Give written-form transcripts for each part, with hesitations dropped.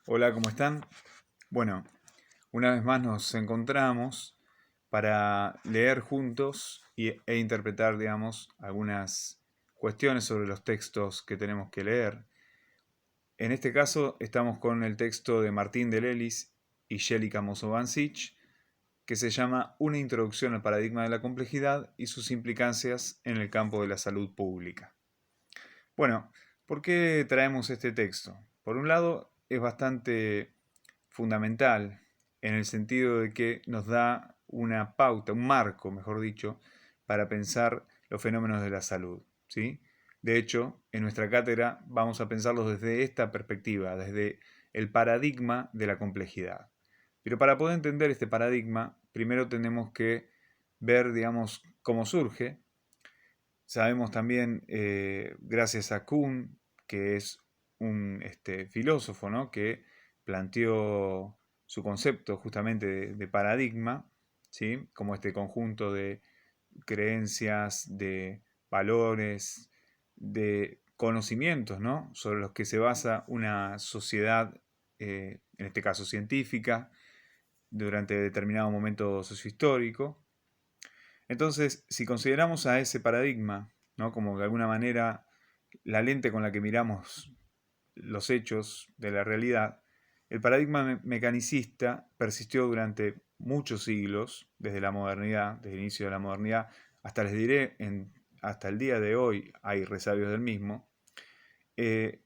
Hola, ¿cómo están? Bueno, una vez más nos encontramos para leer juntos e interpretar, digamos, algunas cuestiones sobre los textos que tenemos que leer. En este caso estamos con el texto de Martín de Lelis y Jelica Mosovancic, que se llama Una introducción al paradigma de la complejidad y sus implicancias en el campo de la salud pública. Bueno, ¿por qué traemos este texto? Por un lado, es bastante fundamental en el sentido de que nos da una pauta, un marco, mejor dicho, para pensar los fenómenos de la salud, ¿sí? De hecho, en nuestra cátedra vamos a pensarlos desde esta perspectiva, desde el paradigma de la complejidad. Pero para poder entender este paradigma, primero tenemos que ver, digamos, cómo surge. Sabemos también, gracias a Kuhn, que es un filósofo, ¿no?, que planteó su concepto justamente de paradigma, ¿sí?, como este conjunto de creencias, de valores, de conocimientos, ¿no?, sobre los que se basa una sociedad, en este caso científica, durante determinado momento sociohistórico. Entonces, si consideramos a ese paradigma, ¿no?, como de alguna manera la lente con la que miramos los hechos de la realidad, el paradigma mecanicista persistió durante muchos siglos, desde la modernidad, desde el inicio de la modernidad, hasta les diré, hasta el día de hoy hay resabios del mismo, eh,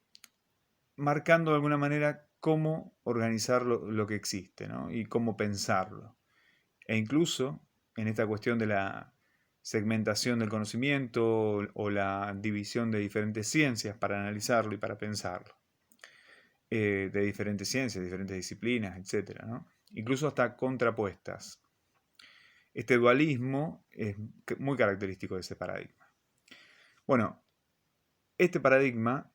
marcando de alguna manera cómo organizar lo que existe, ¿no?, y cómo pensarlo. E incluso en esta cuestión de la segmentación del conocimiento o la división de diferentes ciencias para analizarlo y para pensarlo, de diferentes ciencias, diferentes disciplinas, etcétera, ¿no? Incluso hasta contrapuestas. Este dualismo es muy característico de ese paradigma. Bueno, este paradigma,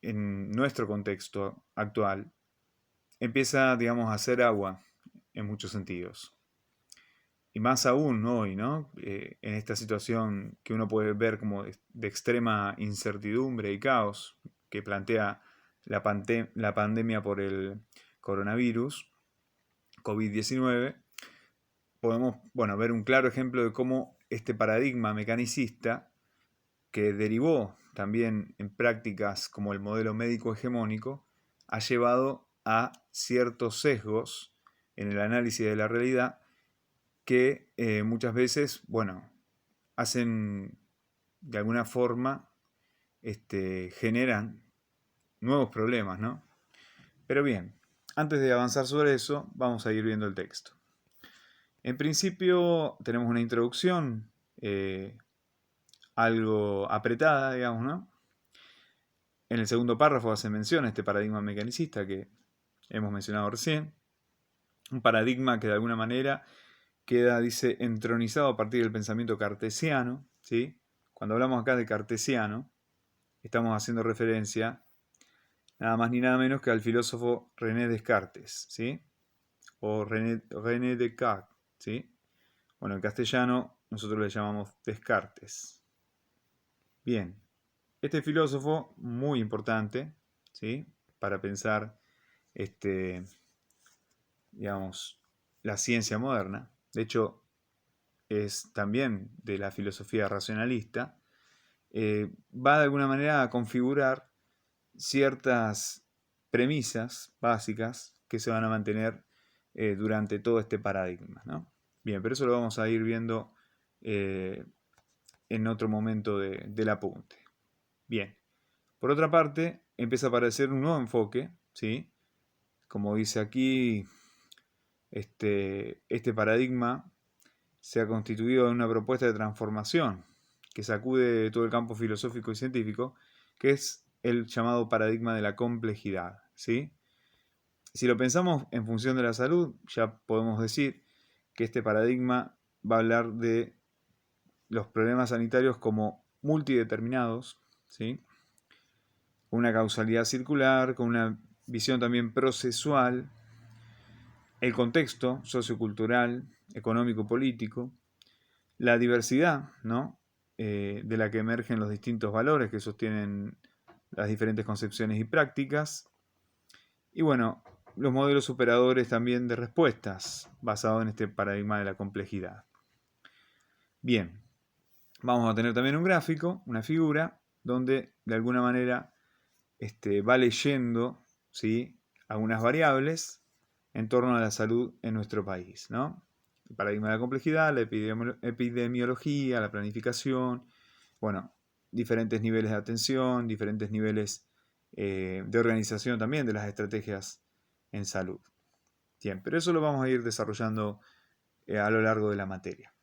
en nuestro contexto actual, empieza, digamos, a hacer agua en muchos sentidos. Y más aún hoy, ¿no? En esta situación que uno puede ver como de extrema incertidumbre y caos que plantea la pandemia por el coronavirus, COVID-19, podemos, bueno, ver un claro ejemplo de cómo este paradigma mecanicista, que derivó también en prácticas como el modelo médico hegemónico, ha llevado a ciertos sesgos en el análisis de la realidad que muchas veces, bueno, hacen de alguna forma, generan nuevos problemas, ¿no? Pero bien, antes de avanzar sobre eso, vamos a ir viendo el texto. En principio tenemos una introducción, algo apretada, digamos, ¿no? En el segundo párrafo hace mención a este paradigma mecanicista que hemos mencionado recién. Un paradigma que de alguna manera queda, dice, entronizado a partir del pensamiento cartesiano, ¿sí? Cuando hablamos acá de cartesiano, estamos haciendo referencia nada más ni nada menos que al filósofo René Descartes, ¿sí? O René Descartes, ¿sí? Bueno, en castellano nosotros le llamamos Descartes. Bien, este filósofo muy importante, ¿sí?, para pensar, este, digamos, la ciencia moderna. De hecho, es también de la filosofía racionalista. Va de alguna manera a configurar ciertas premisas básicas que se van a mantener durante todo este paradigma, ¿no? Bien, pero eso lo vamos a ir viendo eh, en otro momento del apunte. Bien, por otra parte, empieza a aparecer un nuevo enfoque, ¿sí? Como dice aquí, este paradigma se ha constituido en una propuesta de transformación que sacude de todo el campo filosófico y científico, que es el llamado paradigma de la complejidad, ¿sí? Si lo pensamos en función de la salud, ya podemos decir que este paradigma va a hablar de los problemas sanitarios como multideterminados, ¿sí?, con una causalidad circular, con una visión también procesual, el contexto sociocultural, económico, político, la diversidad, ¿no?, de la que emergen los distintos valores que sostienen las diferentes concepciones y prácticas, Y bueno, los modelos superadores también de respuestas, basados en este paradigma de la complejidad. Bien, vamos a tener también un gráfico, una figura, donde de alguna manera va leyendo, ¿sí?, algunas variables en torno a la salud en nuestro país, ¿no? El paradigma de la complejidad, la epidemiología, la planificación, bueno, diferentes niveles de atención, diferentes niveles de organización también de las estrategias en salud. Bien, pero eso lo vamos a ir desarrollando a lo largo de la materia.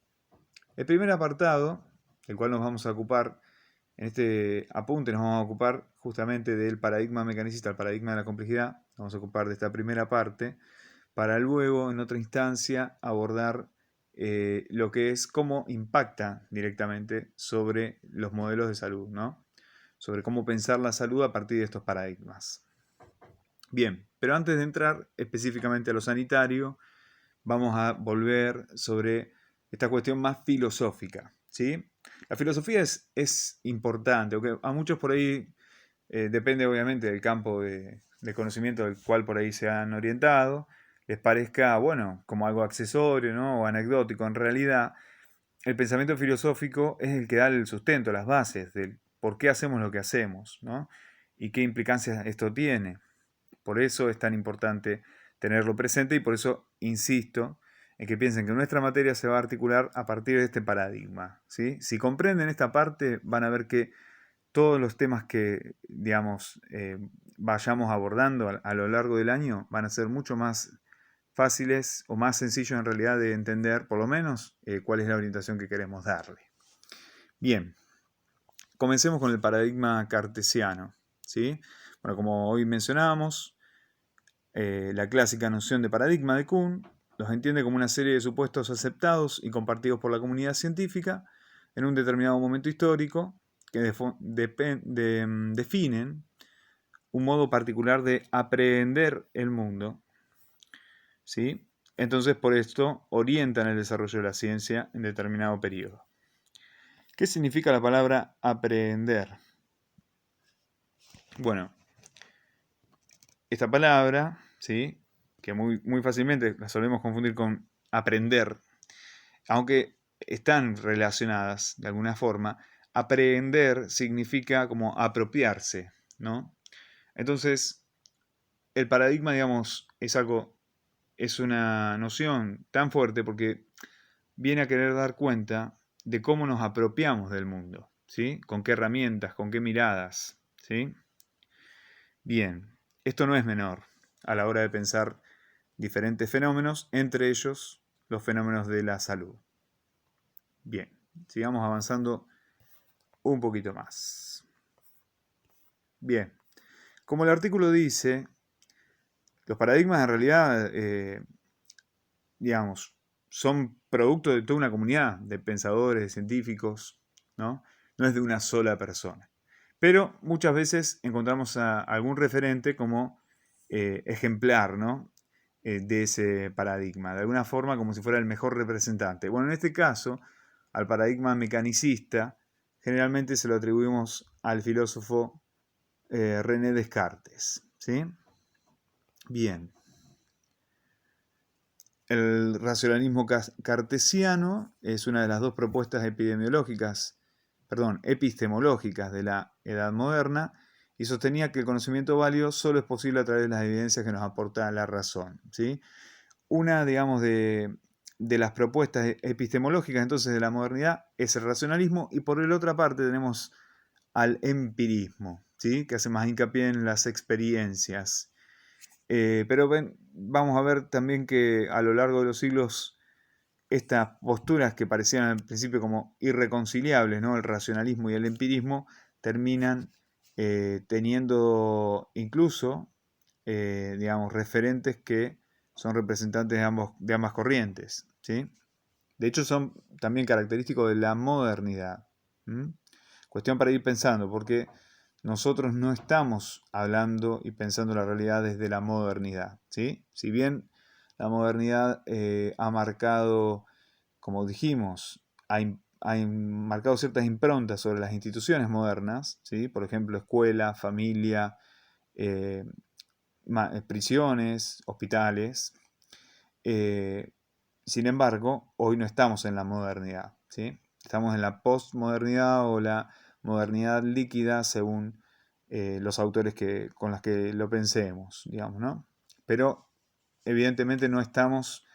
El primer apartado, del cual nos vamos a ocupar en este apunte, nos vamos a ocupar justamente del paradigma mecanicista, el paradigma de la complejidad. Vamos a ocupar de esta primera parte para luego, en otra instancia, abordar lo que es cómo impacta directamente sobre los modelos de salud, ¿no? Sobre cómo pensar la salud a partir de estos paradigmas. Bien, pero antes de entrar específicamente a lo sanitario, vamos a volver sobre esta cuestión más filosófica, ¿sí? La filosofía es importante, aunque a muchos por ahí depende obviamente del campo de conocimiento del cual por ahí se han orientado, les parezca, bueno, como algo accesorio, ¿no?, o anecdótico. En realidad, el pensamiento filosófico es el que da el sustento, las bases del por qué hacemos lo que hacemos, ¿no? Y qué implicancias esto tiene. Por eso es tan importante tenerlo presente y por eso insisto en que piensen que nuestra materia se va a articular a partir de este paradigma, ¿sí? Si comprenden esta parte, van a ver que todos los temas que, digamos, vayamos abordando a lo largo del año van a ser mucho más fáciles o más sencillos en realidad de entender, por lo menos, cuál es la orientación que queremos darle. Bien, comencemos con el paradigma cartesiano, ¿sí? Bueno, como hoy mencionábamos, la clásica noción de paradigma de Kuhn los entiende como una serie de supuestos aceptados y compartidos por la comunidad científica en un determinado momento histórico que definen un modo particular de aprehender el mundo, ¿sí? Entonces, por esto, orientan el desarrollo de la ciencia en determinado periodo. ¿Qué significa la palabra aprehender? Bueno, esta palabra, ¿sí?, que muy fácilmente la solemos confundir con aprender, aunque están relacionadas de alguna forma, aprehender significa como apropiarse, ¿no? Entonces, el paradigma, digamos, es una noción tan fuerte porque viene a querer dar cuenta de cómo nos apropiamos del mundo, ¿sí? Con qué herramientas, con qué miradas, ¿sí? Bien, esto no es menor a la hora de pensar diferentes fenómenos, entre ellos los fenómenos de la salud. Bien, sigamos avanzando un poquito más. Bien, como el artículo dice, los paradigmas en realidad, digamos, son producto de toda una comunidad de pensadores, de científicos, ¿no? No es de una sola persona. Pero muchas veces encontramos a algún referente como ejemplar, ¿no?, de ese paradigma, de alguna forma como si fuera el mejor representante. Bueno, en este caso, al paradigma mecanicista, generalmente se lo atribuimos al filósofo René Descartes, ¿sí? Bien. El racionalismo cartesiano es una de las dos propuestas epistemológicas de la Edad Moderna y sostenía que el conocimiento válido solo es posible a través de las evidencias que nos aporta la razón, ¿sí? Una, digamos, de las propuestas epistemológicas entonces de la modernidad es el racionalismo y por la otra parte tenemos al empirismo, ¿sí?, que hace más hincapié en las experiencias. Pero vamos a ver también que a lo largo de los siglos estas posturas que parecían al principio como irreconciliables, ¿no?, el racionalismo y el empirismo, terminan teniendo incluso, digamos, referentes que son representantes de ambas corrientes, ¿sí? De hecho, son también característicos de la modernidad. Cuestión para ir pensando, porque nosotros no estamos hablando y pensando la realidad desde la modernidad, ¿sí? Si bien la modernidad ha marcado, como dijimos, ha marcado ciertas improntas sobre las instituciones modernas, ¿sí? Por ejemplo, escuela, familia, prisiones, hospitales. Sin embargo, hoy no estamos en la modernidad, ¿sí? Estamos en la postmodernidad o la modernidad líquida según los autores con los que lo pensemos, digamos, ¿no? Pero evidentemente no estamos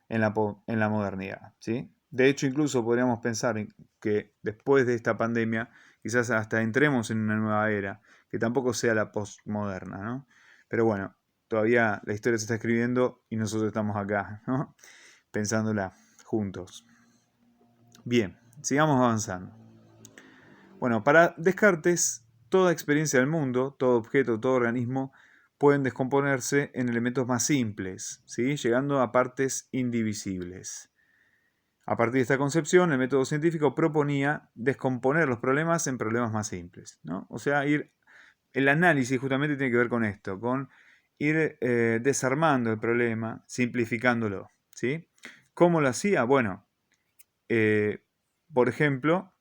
en la modernidad, ¿sí? De hecho, incluso podríamos pensar que después de esta pandemia quizás hasta entremos en una nueva era, que tampoco sea la postmoderna, ¿no? Pero bueno, todavía la historia se está escribiendo y nosotros estamos acá, ¿no? Pensándola juntos. Bien, sigamos avanzando. Bueno, para Descartes, toda experiencia del mundo, todo objeto, todo organismo, pueden descomponerse en elementos más simples, ¿sí? Llegando a partes indivisibles. A partir de esta concepción, el método científico proponía descomponer los problemas en problemas más simples, ¿no? O sea, el análisis justamente tiene que ver con esto, con ir desarmando el problema, simplificándolo, ¿sí? ¿Cómo lo hacía? Bueno, por ejemplo,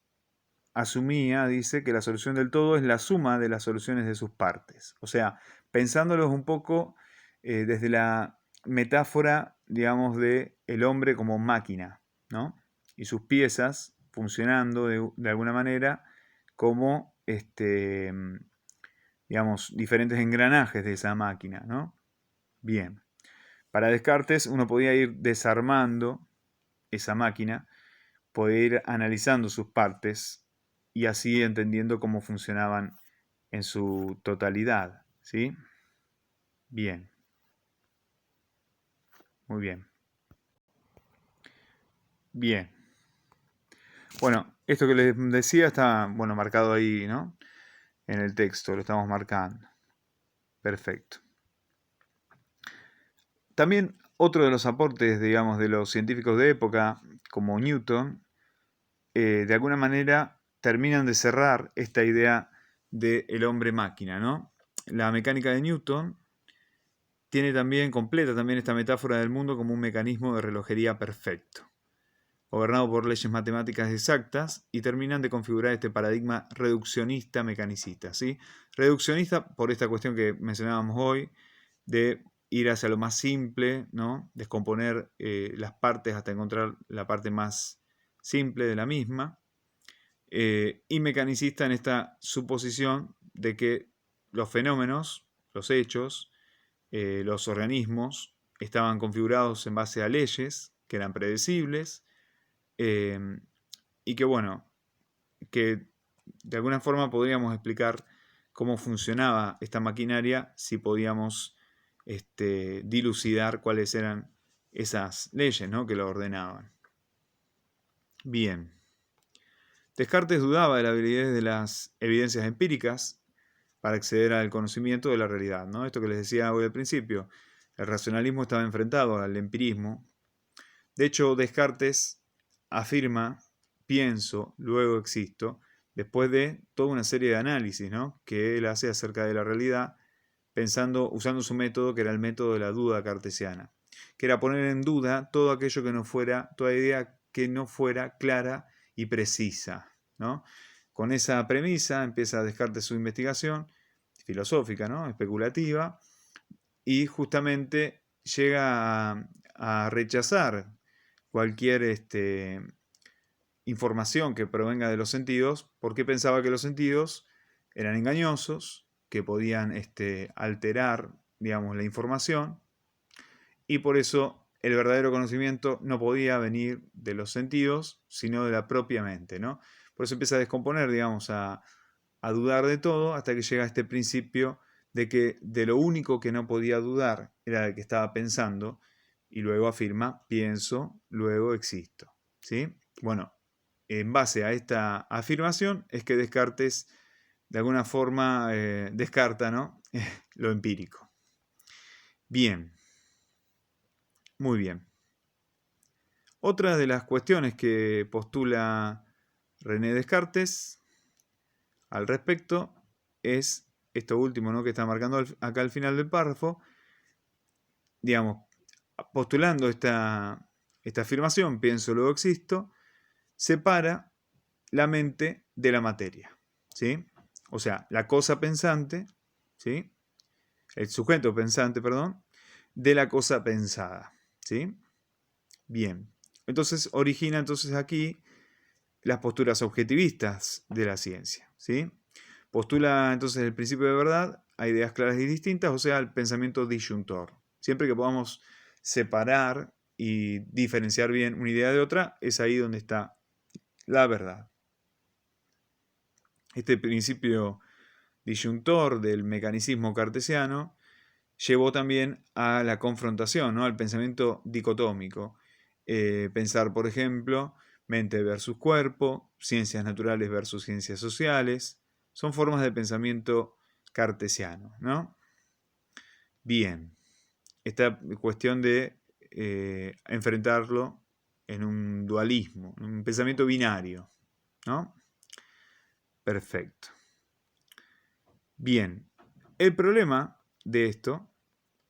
dice que la solución del todo es la suma de las soluciones de sus partes. O sea, pensándolos un poco desde la metáfora, digamos, de el hombre como máquina, ¿no? Y sus piezas funcionando de alguna manera como, digamos, diferentes engranajes de esa máquina, ¿no? Bien. Para Descartes uno podía ir desarmando esa máquina, podía ir analizando sus partes y así entendiendo cómo funcionaban en su totalidad, ¿sí? Bien, muy bien. Bien. Bueno, esto que les decía está, bueno, marcado ahí, ¿no? En el texto, lo estamos marcando. Perfecto. También otro de los aportes, digamos, de los científicos de época, como Newton, de alguna manera terminan de cerrar esta idea del hombre máquina, ¿no? La mecánica de Newton completa también esta metáfora del mundo como un mecanismo de relojería perfecto, gobernado por leyes matemáticas exactas, y terminan de configurar este paradigma reduccionista mecanicista, ¿sí? Reduccionista por esta cuestión que mencionábamos hoy, de ir hacia lo más simple, ¿no? Descomponer las partes hasta encontrar la parte más simple de la misma, y mecanicista en esta suposición de que los fenómenos, los hechos, los organismos estaban configurados en base a leyes que eran predecibles, eh, y que bueno, que de alguna forma podríamos explicar cómo funcionaba esta maquinaria si podíamos dilucidar cuáles eran esas leyes, ¿no?, que lo ordenaban. Bien. Descartes dudaba de la validez de las evidencias empíricas para acceder al conocimiento de la realidad, ¿no? Esto que les decía hoy al principio, el racionalismo estaba enfrentado al empirismo. De hecho, Descartes afirma, pienso, luego existo, después de toda una serie de análisis, ¿no?, que él hace acerca de la realidad, usando su método, que era el método de la duda cartesiana, que era poner en duda todo aquello que no fuera, toda idea que no fuera clara y precisa, ¿no? Con esa premisa empieza Descartes su investigación filosófica, ¿no?, especulativa, y justamente llega a rechazar cualquier información que provenga de los sentidos, porque pensaba que los sentidos eran engañosos, que podían alterar, digamos, la información, y por eso el verdadero conocimiento no podía venir de los sentidos, sino de la propia mente, ¿no? Por eso empieza a descomponer, digamos, a dudar de todo, hasta que llega a este principio de que de lo único que no podía dudar era de que estaba pensando, y luego afirma, pienso, luego existo, ¿sí? Bueno, en base a esta afirmación es que Descartes de alguna forma descarta, ¿no?, lo empírico. Bien, muy bien. Otra de las cuestiones que postula René Descartes al respecto es esto último, ¿no?, que está marcando acá al final del párrafo, digamos, postulando esta afirmación, pienso, luego existo, separa la mente de la materia, ¿sí? O sea, la cosa pensante, ¿sí?, el sujeto pensante, perdón, de la cosa pensada, ¿sí? Bien, entonces origina entonces aquí las posturas objetivistas de la ciencia, ¿sí? Postula entonces el principio de verdad a ideas claras y distintas, o sea, el pensamiento disyuntor. Siempre que podamos separar y diferenciar bien una idea de otra, es ahí donde está la verdad. Este principio disyuntor del mecanicismo cartesiano llevó también a la confrontación, ¿no? Al pensamiento dicotómico. Pensar, por ejemplo, mente versus cuerpo, ciencias naturales versus ciencias sociales, son formas de pensamiento cartesiano, ¿no? Bien, esta cuestión de enfrentarlo en un dualismo, en un pensamiento binario, ¿no? Perfecto. Bien, el problema de esto,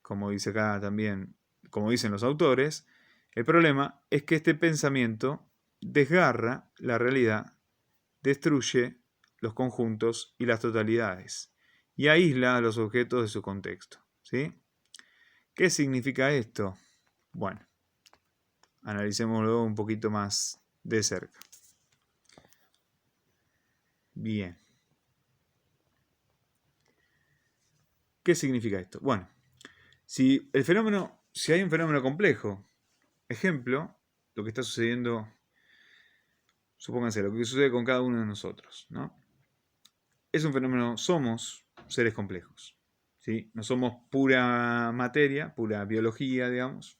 como dice acá también, como dicen los autores, el problema es que este pensamiento desgarra la realidad, destruye los conjuntos y las totalidades y aísla a los objetos de su contexto, ¿sí? ¿Qué significa esto? Bueno, analicémoslo un poquito más de cerca. Bien. ¿Qué significa esto? Bueno, si hay un fenómeno complejo, ejemplo, lo que está sucediendo, supónganse, lo que sucede con cada uno de nosotros, ¿no? Es un fenómeno, somos seres complejos, ¿sí? No somos pura materia, pura biología, digamos,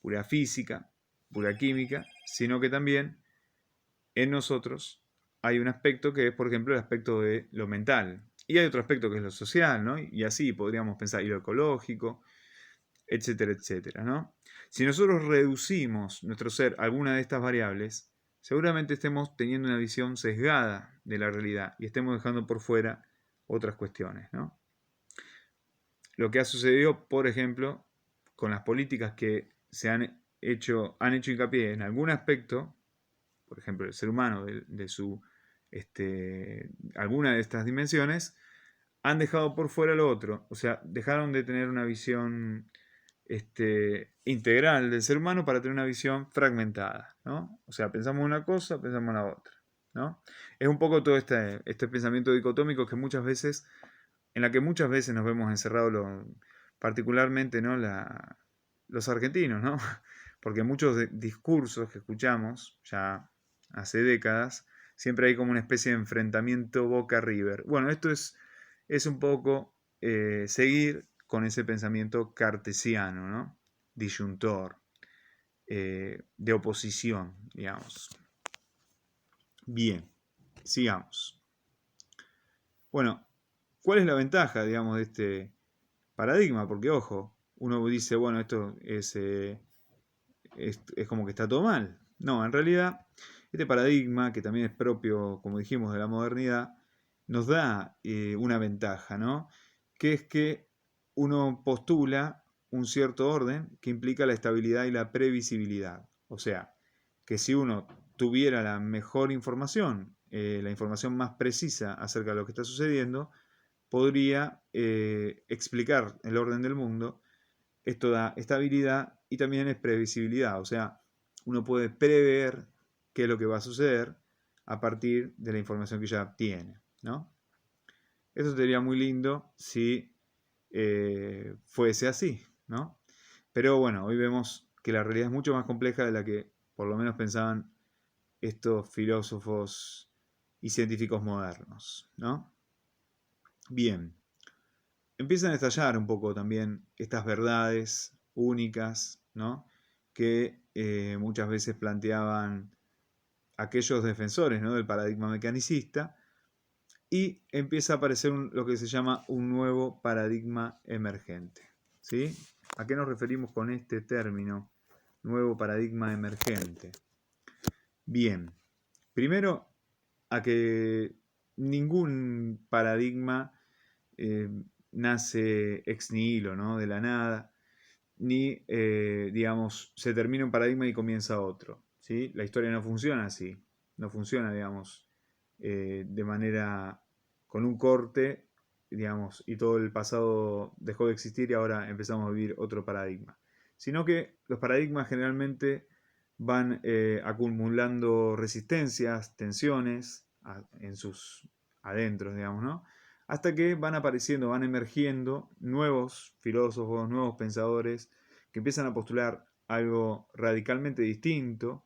pura física, pura química, sino que también en nosotros hay un aspecto que es, por ejemplo, el aspecto de lo mental. Y hay otro aspecto que es lo social, ¿no? Y así podríamos pensar, y lo ecológico, etcétera, etcétera, ¿no? Si nosotros reducimos nuestro ser a alguna de estas variables, seguramente estemos teniendo una visión sesgada de la realidad y estemos dejando por fuera otras cuestiones, ¿no? Lo que ha sucedido, por ejemplo, con las políticas que han hecho hincapié en algún aspecto, por ejemplo, el ser humano, de su alguna de estas dimensiones, han dejado por fuera lo otro. O sea, dejaron de tener una visión integral del ser humano para tener una visión fragmentada, ¿no? O sea, pensamos una cosa, pensamos la otra, ¿no? Es un poco todo este pensamiento dicotómico que muchas veces, en la que muchas veces nos vemos encerrados, particularmente, ¿no? Los argentinos, ¿no? Porque muchos discursos que escuchamos ya hace décadas, siempre hay como una especie de enfrentamiento Boca-River. Bueno, esto es un poco seguir con ese pensamiento cartesiano, ¿no? Disyuntor, de oposición, digamos. Bien, sigamos. Bueno, ¿cuál es la ventaja, digamos, de este paradigma? Porque, ojo, uno dice, bueno, esto es como que está todo mal. No, en realidad, este paradigma, que también es propio, como dijimos, de la modernidad, nos da una ventaja, ¿no? Que es que uno postula un cierto orden que implica la estabilidad y la previsibilidad. O sea, que si uno tuviera la mejor información, la información más precisa acerca de lo que está sucediendo, podría explicar el orden del mundo. Esto da estabilidad y también es previsibilidad. O sea, uno puede prever qué es lo que va a suceder a partir de la información que ya tiene, ¿no? Eso sería muy lindo si fuese así, ¿no? Pero bueno, hoy vemos que la realidad es mucho más compleja de la que por lo menos pensaban estos filósofos y científicos modernos, ¿no? Bien, empiezan a estallar un poco también estas verdades únicas, ¿no? Que muchas veces planteaban aquellos defensores, ¿no? Del paradigma mecanicista, y empieza a aparecer lo que se llama un nuevo paradigma emergente, ¿sí? ¿A qué nos referimos con este término, nuevo paradigma emergente? Bien, primero a que ningún paradigma eh, nace ex nihilo, ¿no? De la nada, ni, digamos, se termina un paradigma y comienza otro, ¿sí? La historia no funciona así, no funciona, digamos, de manera con un corte digamos, y todo el pasado dejó de existir y ahora empezamos a vivir otro paradigma. Sino que los paradigmas generalmente van acumulando resistencias, tensiones en sus adentros, digamos, ¿no? Hasta que van apareciendo, van emergiendo nuevos filósofos, nuevos pensadores que empiezan a postular algo radicalmente distinto,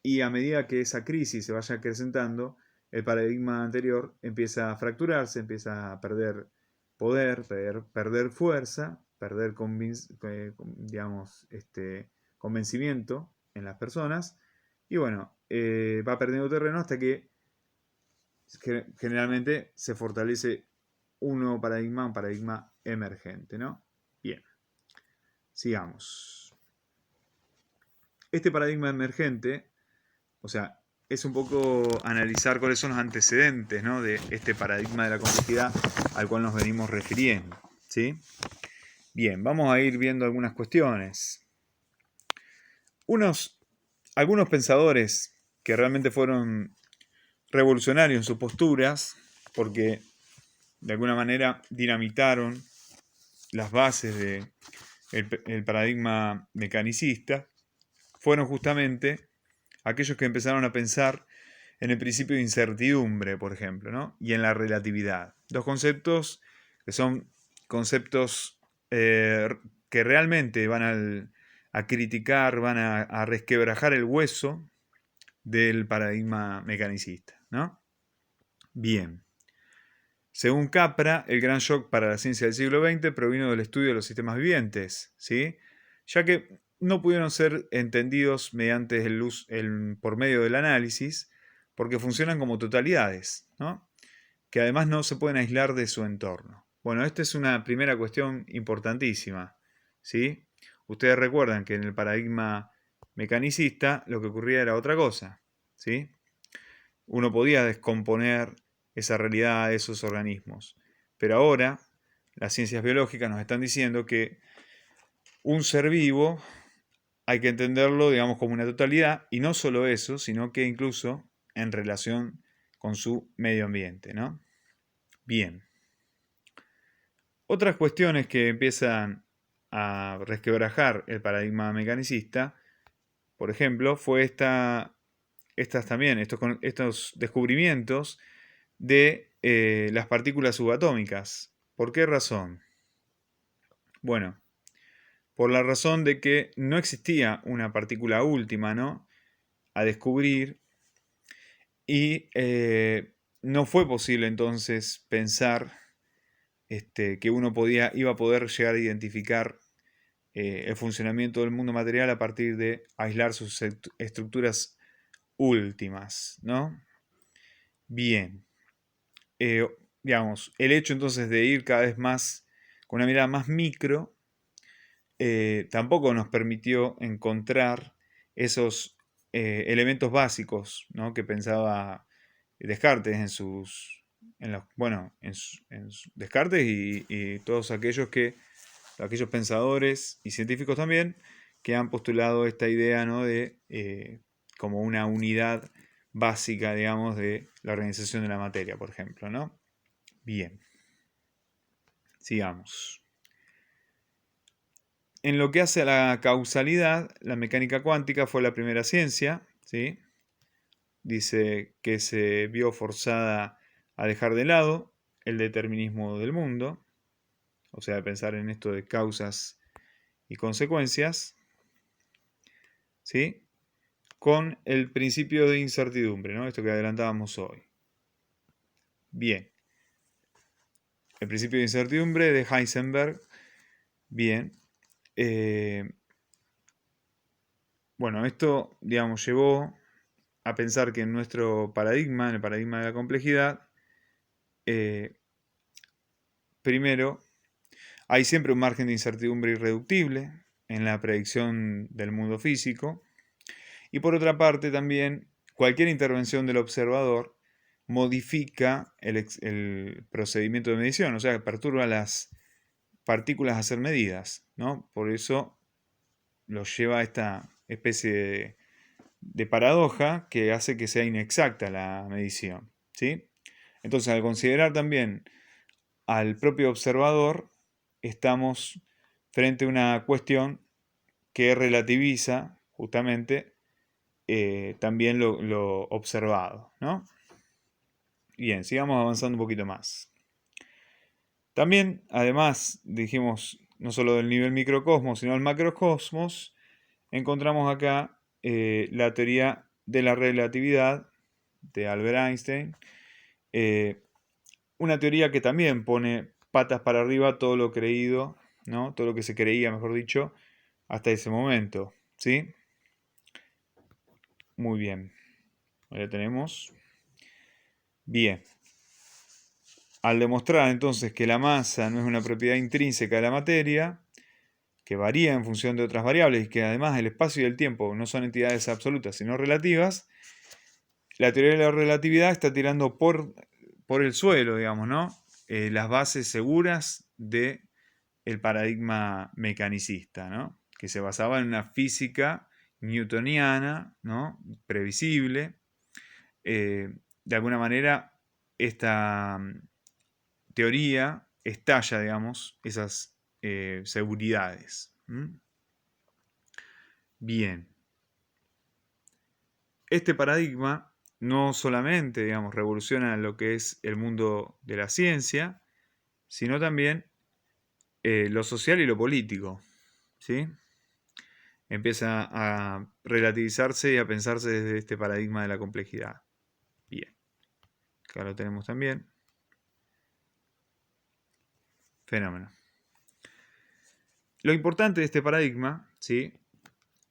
y a medida que esa crisis se vaya acrecentando, el paradigma anterior empieza a fracturarse, empieza a perder poder, perder fuerza, perder digamos, convencimiento en las personas, y bueno, va perdiendo terreno hasta que generalmente se fortalece un nuevo paradigma, un paradigma emergente, ¿no? Bien, sigamos. Este paradigma emergente, o sea, es un poco analizar cuáles son los antecedentes, ¿no?, de este paradigma de la complejidad al cual nos venimos refiriendo, ¿sí? Bien, vamos a ir viendo algunas cuestiones. Algunos pensadores que realmente fueron revolucionarios en sus posturas, porque de alguna manera dinamitaron las bases del paradigma mecanicista, fueron justamente aquellos que empezaron a pensar en el principio de incertidumbre, por ejemplo, ¿no?, y en la relatividad. Dos conceptos que son conceptos que realmente van a criticar, van a resquebrajar el hueso del paradigma mecanicista, ¿no? Bien. Según Capra, el gran shock para la ciencia del siglo XX provino del estudio de los sistemas vivientes, ¿sí?, ya que no pudieron ser entendidos mediante por medio del análisis, porque funcionan como totalidades, ¿no?, que además no se pueden aislar de su entorno. Bueno, esta es una primera cuestión importantísima, ¿sí? Ustedes recuerdan que en el paradigma mecanicista lo que ocurría era otra cosa, ¿sí? Uno podía descomponer esa realidad de esos organismos, pero ahora las ciencias biológicas nos están diciendo que un ser vivo hay que entenderlo, digamos, como una totalidad, y no solo eso, sino que incluso en relación con su medio ambiente, ¿no? Bien. Otras cuestiones que empiezan a resquebrajar el paradigma mecanicista, por ejemplo, fue estos descubrimientos de las partículas subatómicas. ¿Por qué razón? Bueno, por la razón de que no existía una partícula última, ¿no?, a descubrir, y no fue posible entonces pensar que uno iba a poder llegar a identificar el funcionamiento del mundo material a partir de aislar sus estructuras últimas, ¿no? Bien. Digamos, el hecho entonces de ir cada vez más con una mirada más micro tampoco nos permitió encontrar esos elementos básicos, ¿no?, que pensaba Descartes Descartes y todos aquellos pensadores y científicos también que han postulado esta idea, ¿no?, de como una unidad básica, digamos, de la organización de la materia, por ejemplo, ¿no? Bien, sigamos. En lo que hace a la causalidad, la mecánica cuántica fue la primera ciencia, ¿sí? Dice que se vio forzada a dejar de lado el determinismo del mundo, o sea, pensar en esto de causas y consecuencias, ¿sí?, con el principio de incertidumbre, ¿no?, esto que adelantábamos hoy. Bien. El principio de incertidumbre de Heisenberg. Bien. Bueno, esto, digamos, llevó a pensar que en nuestro paradigma, en el paradigma de la complejidad, primero, hay siempre un margen de incertidumbre irreductible en la predicción del mundo físico, y por otra parte también cualquier intervención del observador modifica el procedimiento de medición, o sea, perturba las partículas a ser medidas, ¿no? Por eso los lleva a esta especie de paradoja que hace que sea inexacta la medición, ¿sí? Entonces, al considerar también al propio observador, estamos frente a una cuestión que relativiza justamente también lo observado, ¿no? Bien, sigamos avanzando un poquito más. También, además, dijimos no solo del nivel microcosmos, sino el macrocosmos, encontramos acá la teoría de la relatividad de Albert Einstein, una teoría que también pone patas para arriba todo lo creído, ¿no? Todo lo que se creía, mejor dicho, hasta ese momento, ¿sí? Muy bien. Ahora tenemos. Bien. Al demostrar entonces que la masa no es una propiedad intrínseca de la materia, que varía en función de otras variables y que además el espacio y el tiempo no son entidades absolutas sino relativas, la teoría de la relatividad está tirando por el suelo, digamos, ¿no? Las bases seguras del paradigma mecanicista, ¿no? Que se basaba en una física newtoniana, ¿no? Previsible. De alguna manera, esta teoría estalla, digamos, esas seguridades. Bien. Este paradigma no solamente, digamos, revoluciona lo que es el mundo de la ciencia, sino también lo social y lo político, ¿sí? Empieza a relativizarse y a pensarse desde este paradigma de la complejidad. Bien, acá lo tenemos también. Fenómeno. Lo importante de este paradigma, ¿sí?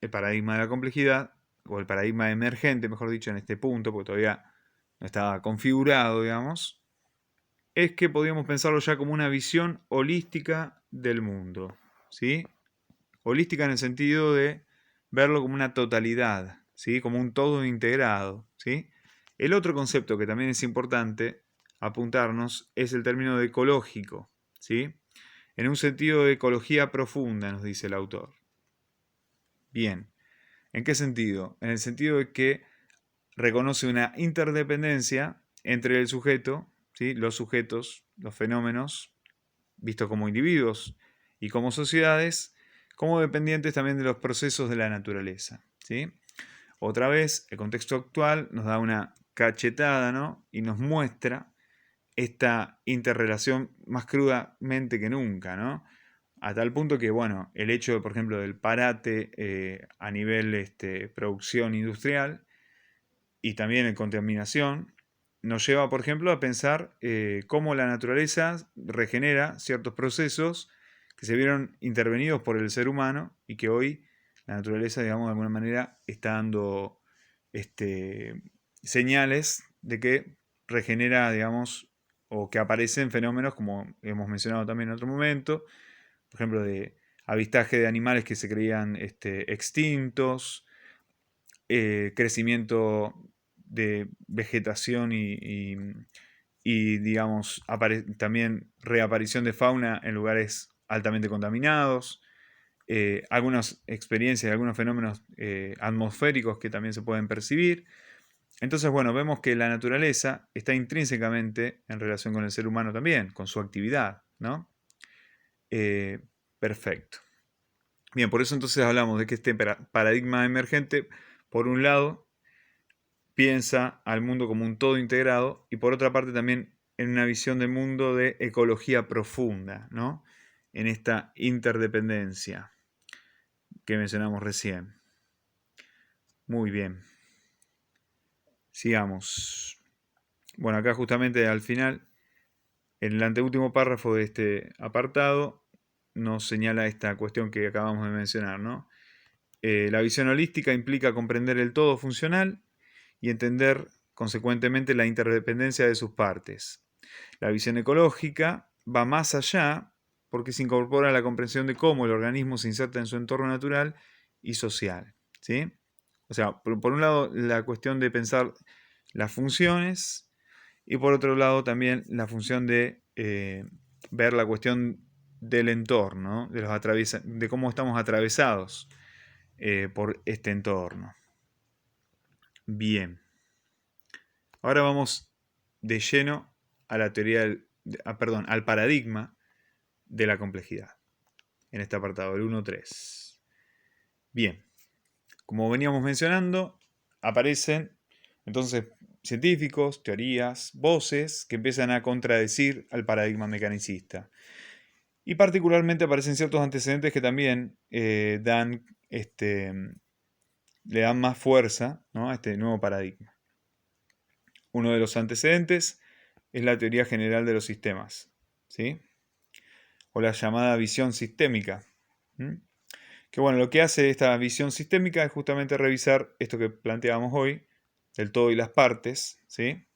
El paradigma de la complejidad, o el paradigma emergente, mejor dicho, en este punto, porque todavía no estaba configurado, digamos, es que podríamos pensarlo ya como una visión holística del mundo, ¿sí? Holística en el sentido de verlo como una totalidad, ¿sí? Como un todo integrado, ¿sí? El otro concepto que también es importante apuntarnos es el término de ecológico, ¿sí? En un sentido de ecología profunda, nos dice el autor. Bien, ¿en qué sentido? En el sentido de que reconoce una interdependencia entre el sujeto, ¿sí? Los sujetos, los fenómenos, vistos como individuos y como sociedades, como dependientes también de los procesos de la naturaleza, ¿sí? Otra vez, el contexto actual nos da una cachetada, ¿no? Y nos muestra esta interrelación más crudamente que nunca, ¿no? A tal punto que, bueno, el hecho, por ejemplo, del parate a nivel producción industrial y también en contaminación, nos lleva, por ejemplo, a pensar cómo la naturaleza regenera ciertos procesos que se vieron intervenidos por el ser humano y que hoy la naturaleza, digamos, de alguna manera está dando señales de que regenera, digamos, o que aparecen fenómenos como hemos mencionado también en otro momento, por ejemplo, de avistaje de animales que se creían extintos, crecimiento de vegetación y, digamos, también reaparición de fauna en lugares altamente contaminados, algunas experiencias, algunos fenómenos atmosféricos que también se pueden percibir. Entonces, bueno, vemos que la naturaleza está intrínsecamente en relación con el ser humano también, con su actividad, ¿no? Perfecto. Bien, por eso entonces hablamos de que este paradigma emergente, por un lado, piensa al mundo como un todo integrado y por otra parte también en una visión del mundo de ecología profunda, ¿no? En esta interdependencia que mencionamos recién. Muy bien. Sigamos. Bueno, acá justamente al final, en el anteúltimo párrafo de este apartado, nos señala esta cuestión que acabamos de mencionar, ¿no? La visión holística implica comprender el todo funcional y entender consecuentemente la interdependencia de sus partes. La visión ecológica va más allá porque se incorpora a la comprensión de cómo el organismo se inserta en su entorno natural y social, ¿sí? O sea, por un lado la cuestión de pensar las funciones y por otro lado también la función de ver la cuestión del entorno, de cómo estamos atravesados por este entorno. Bien. Ahora vamos de lleno a la teoría al paradigma de la complejidad. En este apartado, el 1.3. Bien, como veníamos mencionando, aparecen entonces científicos, teorías, voces que empiezan a contradecir al paradigma mecanicista. Y particularmente aparecen ciertos antecedentes que también le dan más fuerza, ¿no?, a este nuevo paradigma. Uno de los antecedentes es la teoría general de los sistemas, ¿sí?, o la llamada visión sistémica. Que bueno, lo que hace esta visión sistémica es justamente revisar esto que planteábamos hoy, el todo y las partes, ¿sí?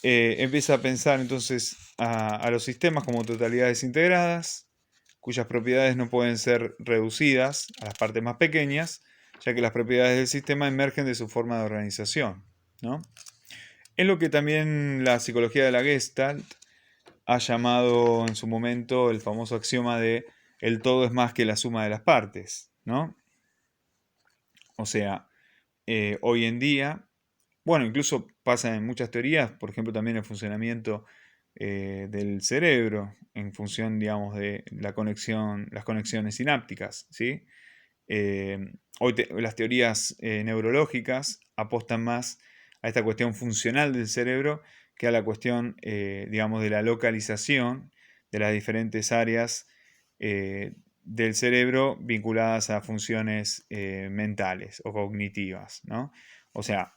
Empieza a pensar entonces a los sistemas como totalidades integradas, cuyas propiedades no pueden ser reducidas a las partes más pequeñas, ya que las propiedades del sistema emergen de su forma de organización, ¿no? Es lo que también la psicología de la Gestalt ha llamado en su momento el famoso axioma de el todo es más que la suma de las partes, ¿no? O sea, hoy en día, bueno, incluso pasa en muchas teorías, por ejemplo, también el funcionamiento del cerebro, en función, digamos, de las conexiones sinápticas, ¿sí? Hoy las teorías neurológicas apostan más a esta cuestión funcional del cerebro que a la cuestión, digamos, de la localización de las diferentes áreas del cerebro vinculadas a funciones mentales o cognitivas, ¿no? O sea,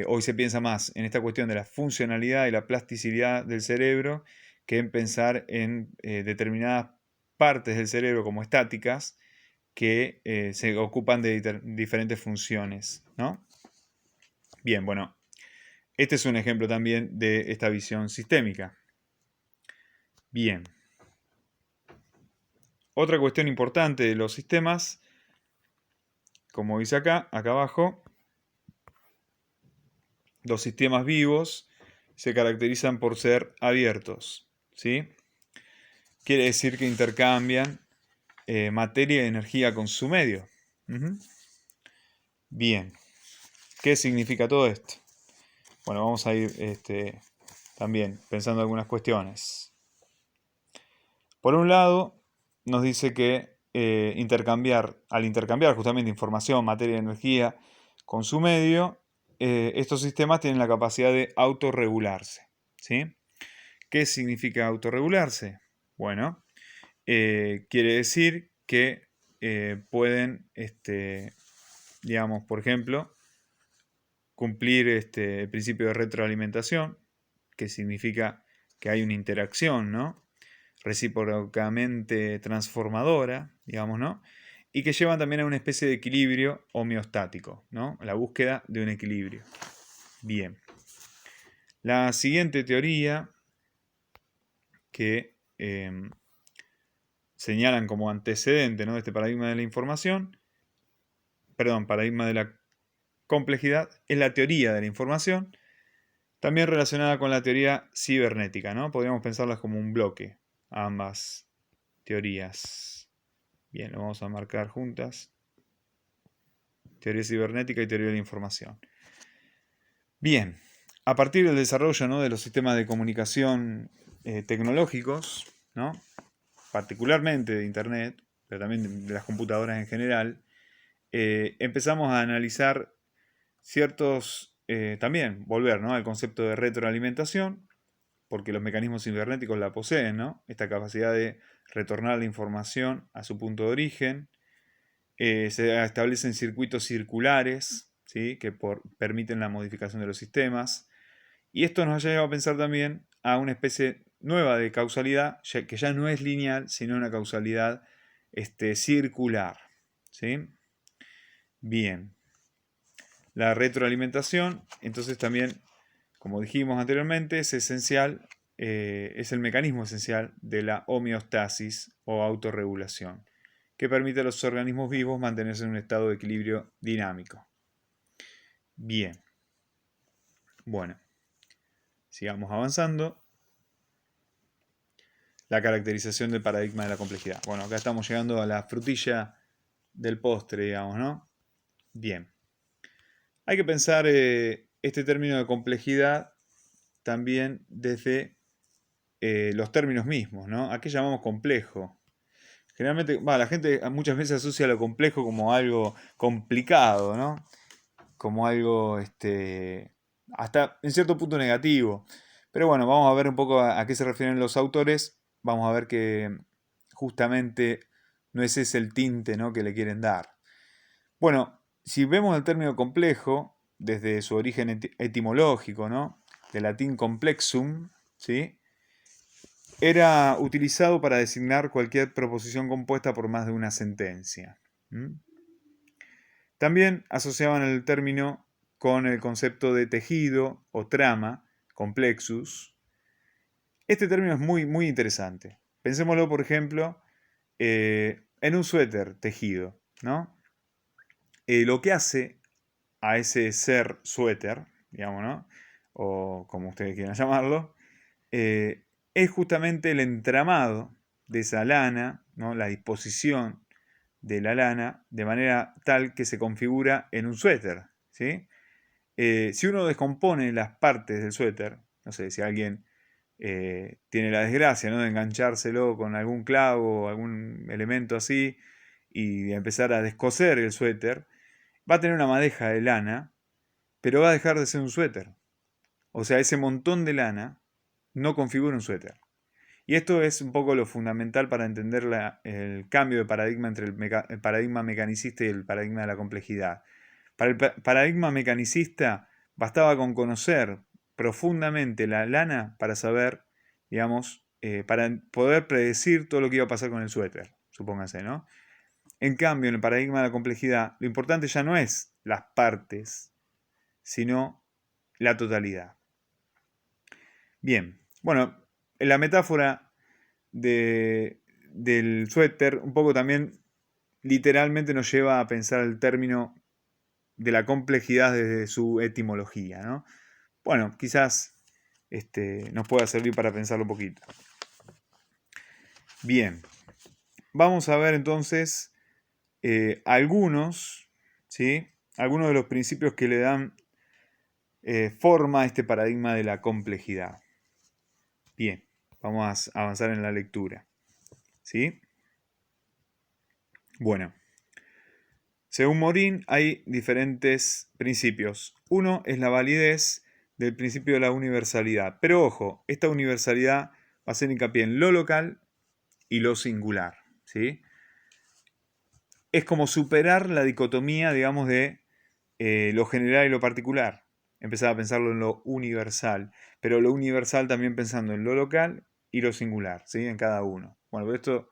hoy se piensa más en esta cuestión de la funcionalidad y la plasticidad del cerebro que en pensar en determinadas partes del cerebro como estáticas que se ocupan de diferentes funciones, ¿no? Bien, bueno, este es un ejemplo también de esta visión sistémica. Bien. Otra cuestión importante de los sistemas, como dice acá abajo, los sistemas vivos se caracterizan por ser abiertos, ¿sí? Quiere decir que intercambian materia y energía con su medio. Bien, ¿qué significa todo esto? Bueno, vamos a ir también pensando algunas cuestiones. Por un lado, nos dice que al intercambiar justamente información, materia y energía con su medio, estos sistemas tienen la capacidad de autorregularse, ¿sí? ¿Qué significa autorregularse? Bueno, quiere decir que pueden, digamos, por ejemplo, cumplir el principio de retroalimentación, que significa que hay una interacción, ¿no?, recíprocamente transformadora, digamos, ¿no?, y que llevan también a una especie de equilibrio homeostático, ¿no?, la búsqueda de un equilibrio. Bien. La siguiente teoría que señalan como antecedente, ¿no?, de este paradigma de la información, paradigma de la complejidad, es la teoría de la información, también relacionada con la teoría cibernética, ¿no? Podríamos pensarlas como un bloque, ambas teorías. Bien, lo vamos a marcar juntas. Teoría cibernética y teoría de la información. Bien, a partir del desarrollo, ¿no?, de los sistemas de comunicación tecnológicos, ¿no?, particularmente de Internet, pero también de las computadoras en general, empezamos a analizar ciertos, también volver, ¿no?, al concepto de retroalimentación, porque los mecanismos cibernéticos la poseen, ¿no?, esta capacidad de retornar la información a su punto de origen. Se establecen circuitos circulares, ¿sí?, que permiten la modificación de los sistemas. Y esto nos ha llevado a pensar también a una especie nueva de causalidad, que ya no es lineal, sino una causalidad circular, ¿sí? Bien. La retroalimentación, entonces también, como dijimos anteriormente, es esencial, es el mecanismo esencial de la homeostasis o autorregulación, que permite a los organismos vivos mantenerse en un estado de equilibrio dinámico. Bien. Bueno, sigamos avanzando. La caracterización del paradigma de la complejidad. Bueno, acá estamos llegando a la frutilla del postre, digamos, ¿no? Bien. Hay que pensar este término de complejidad también desde los términos mismos, ¿no? ¿A qué llamamos complejo? Generalmente, la gente muchas veces asocia lo complejo como algo complicado, ¿no? Como algo, hasta en cierto punto negativo. Pero bueno, vamos a ver un poco a qué se refieren los autores. Vamos a ver que justamente no ese es el tinte, ¿no?, que le quieren dar. Bueno, si vemos el término complejo, desde su origen etimológico, ¿no?, del latín complexum, ¿sí?, era utilizado para designar cualquier proposición compuesta por más de una sentencia. También asociaban el término con el concepto de tejido o trama, complexus. Este término es muy, muy interesante. Pensémoslo, por ejemplo, en un suéter tejido, ¿no? Lo que hace a ese ser suéter, digamos, ¿no?, o como ustedes quieran llamarlo, es justamente el entramado de esa lana, ¿no?, la disposición de la lana, de manera tal que se configura en un suéter, ¿sí? Si uno descompone las partes del suéter, no sé, si alguien tiene la desgracia, ¿no?, de enganchárselo con algún clavo o algún elemento así y empezar a descoser el suéter, va a tener una madeja de lana, pero va a dejar de ser un suéter. O sea, ese montón de lana no configura un suéter. Y esto es un poco lo fundamental para entender el cambio de paradigma entre el paradigma mecanicista y el paradigma de la complejidad. Para el paradigma mecanicista bastaba con conocer profundamente la lana para saber, digamos, para poder predecir todo lo que iba a pasar con el suéter, supóngase, ¿no? En cambio, en el paradigma de la complejidad, lo importante ya no es las partes, sino la totalidad. Bien, bueno, en la metáfora del suéter, un poco también literalmente nos lleva a pensar el término de la complejidad desde su etimología, ¿no? Bueno, quizás nos pueda servir para pensarlo un poquito. Bien, vamos a ver entonces algunos, ¿sí?, algunos de los principios que le dan forma a este paradigma de la complejidad. Bien, vamos a avanzar en la lectura, ¿sí? Bueno, según Morin hay diferentes principios. Uno es la validez del principio de la universalidad. Pero ojo, esta universalidad va a hacer hincapié en lo local y lo singular, ¿sí? Es como superar la dicotomía, digamos, de lo general y lo particular. Empezar a pensarlo en lo universal, pero lo universal también pensando en lo local y lo singular, ¿sí?, en cada uno. Bueno, esto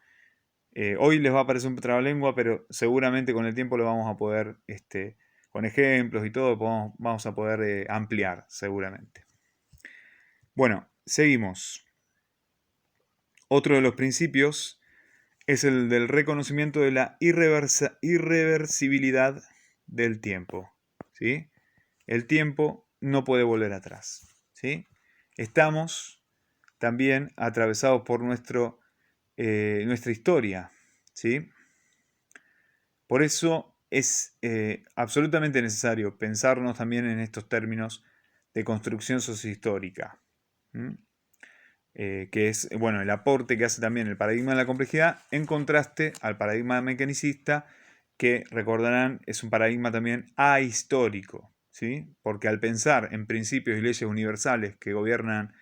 hoy les va a parecer un trabalengua, pero seguramente con el tiempo lo vamos a poder, con ejemplos y todo, vamos a poder ampliar, seguramente. Bueno, seguimos. Otro de los principios es el del reconocimiento de la irreversibilidad del tiempo, ¿sí? El tiempo no puede volver atrás, ¿sí? Estamos también atravesados por nuestra historia, ¿sí? Por eso es absolutamente necesario pensarnos también en estos términos de construcción sociohistórica, que es, bueno, el aporte que hace también el paradigma de la complejidad en contraste al paradigma mecanicista, que recordarán es un paradigma también ahistórico, ¿sí? Porque al pensar en principios y leyes universales que gobiernan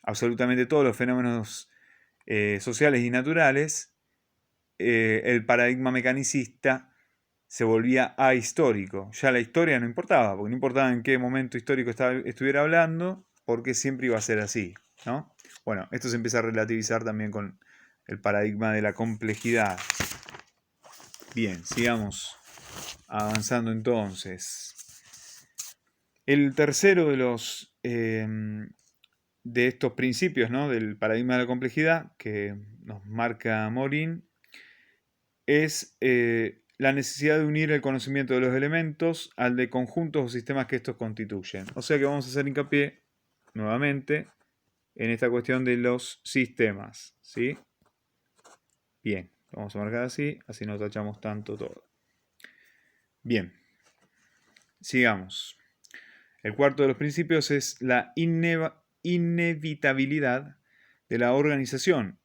absolutamente todos los fenómenos sociales y naturales, el paradigma mecanicista se volvía ahistórico. Ya la historia no importaba, porque no importaba en qué momento histórico estuviera hablando, porque siempre iba a ser así, ¿no? Bueno, esto se empieza a relativizar también con el paradigma de la complejidad. Bien, sigamos avanzando entonces. El tercero de estos principios, ¿no?, del paradigma de la complejidad que nos marca Morin es la necesidad de unir el conocimiento de los elementos al de conjuntos o sistemas que estos constituyen. O sea que vamos a hacer hincapié nuevamente en esta cuestión de los sistemas, ¿sí? Bien, vamos a marcar así no tachamos tanto todo. Bien, sigamos. El cuarto de los principios es la inevitabilidad de la organización.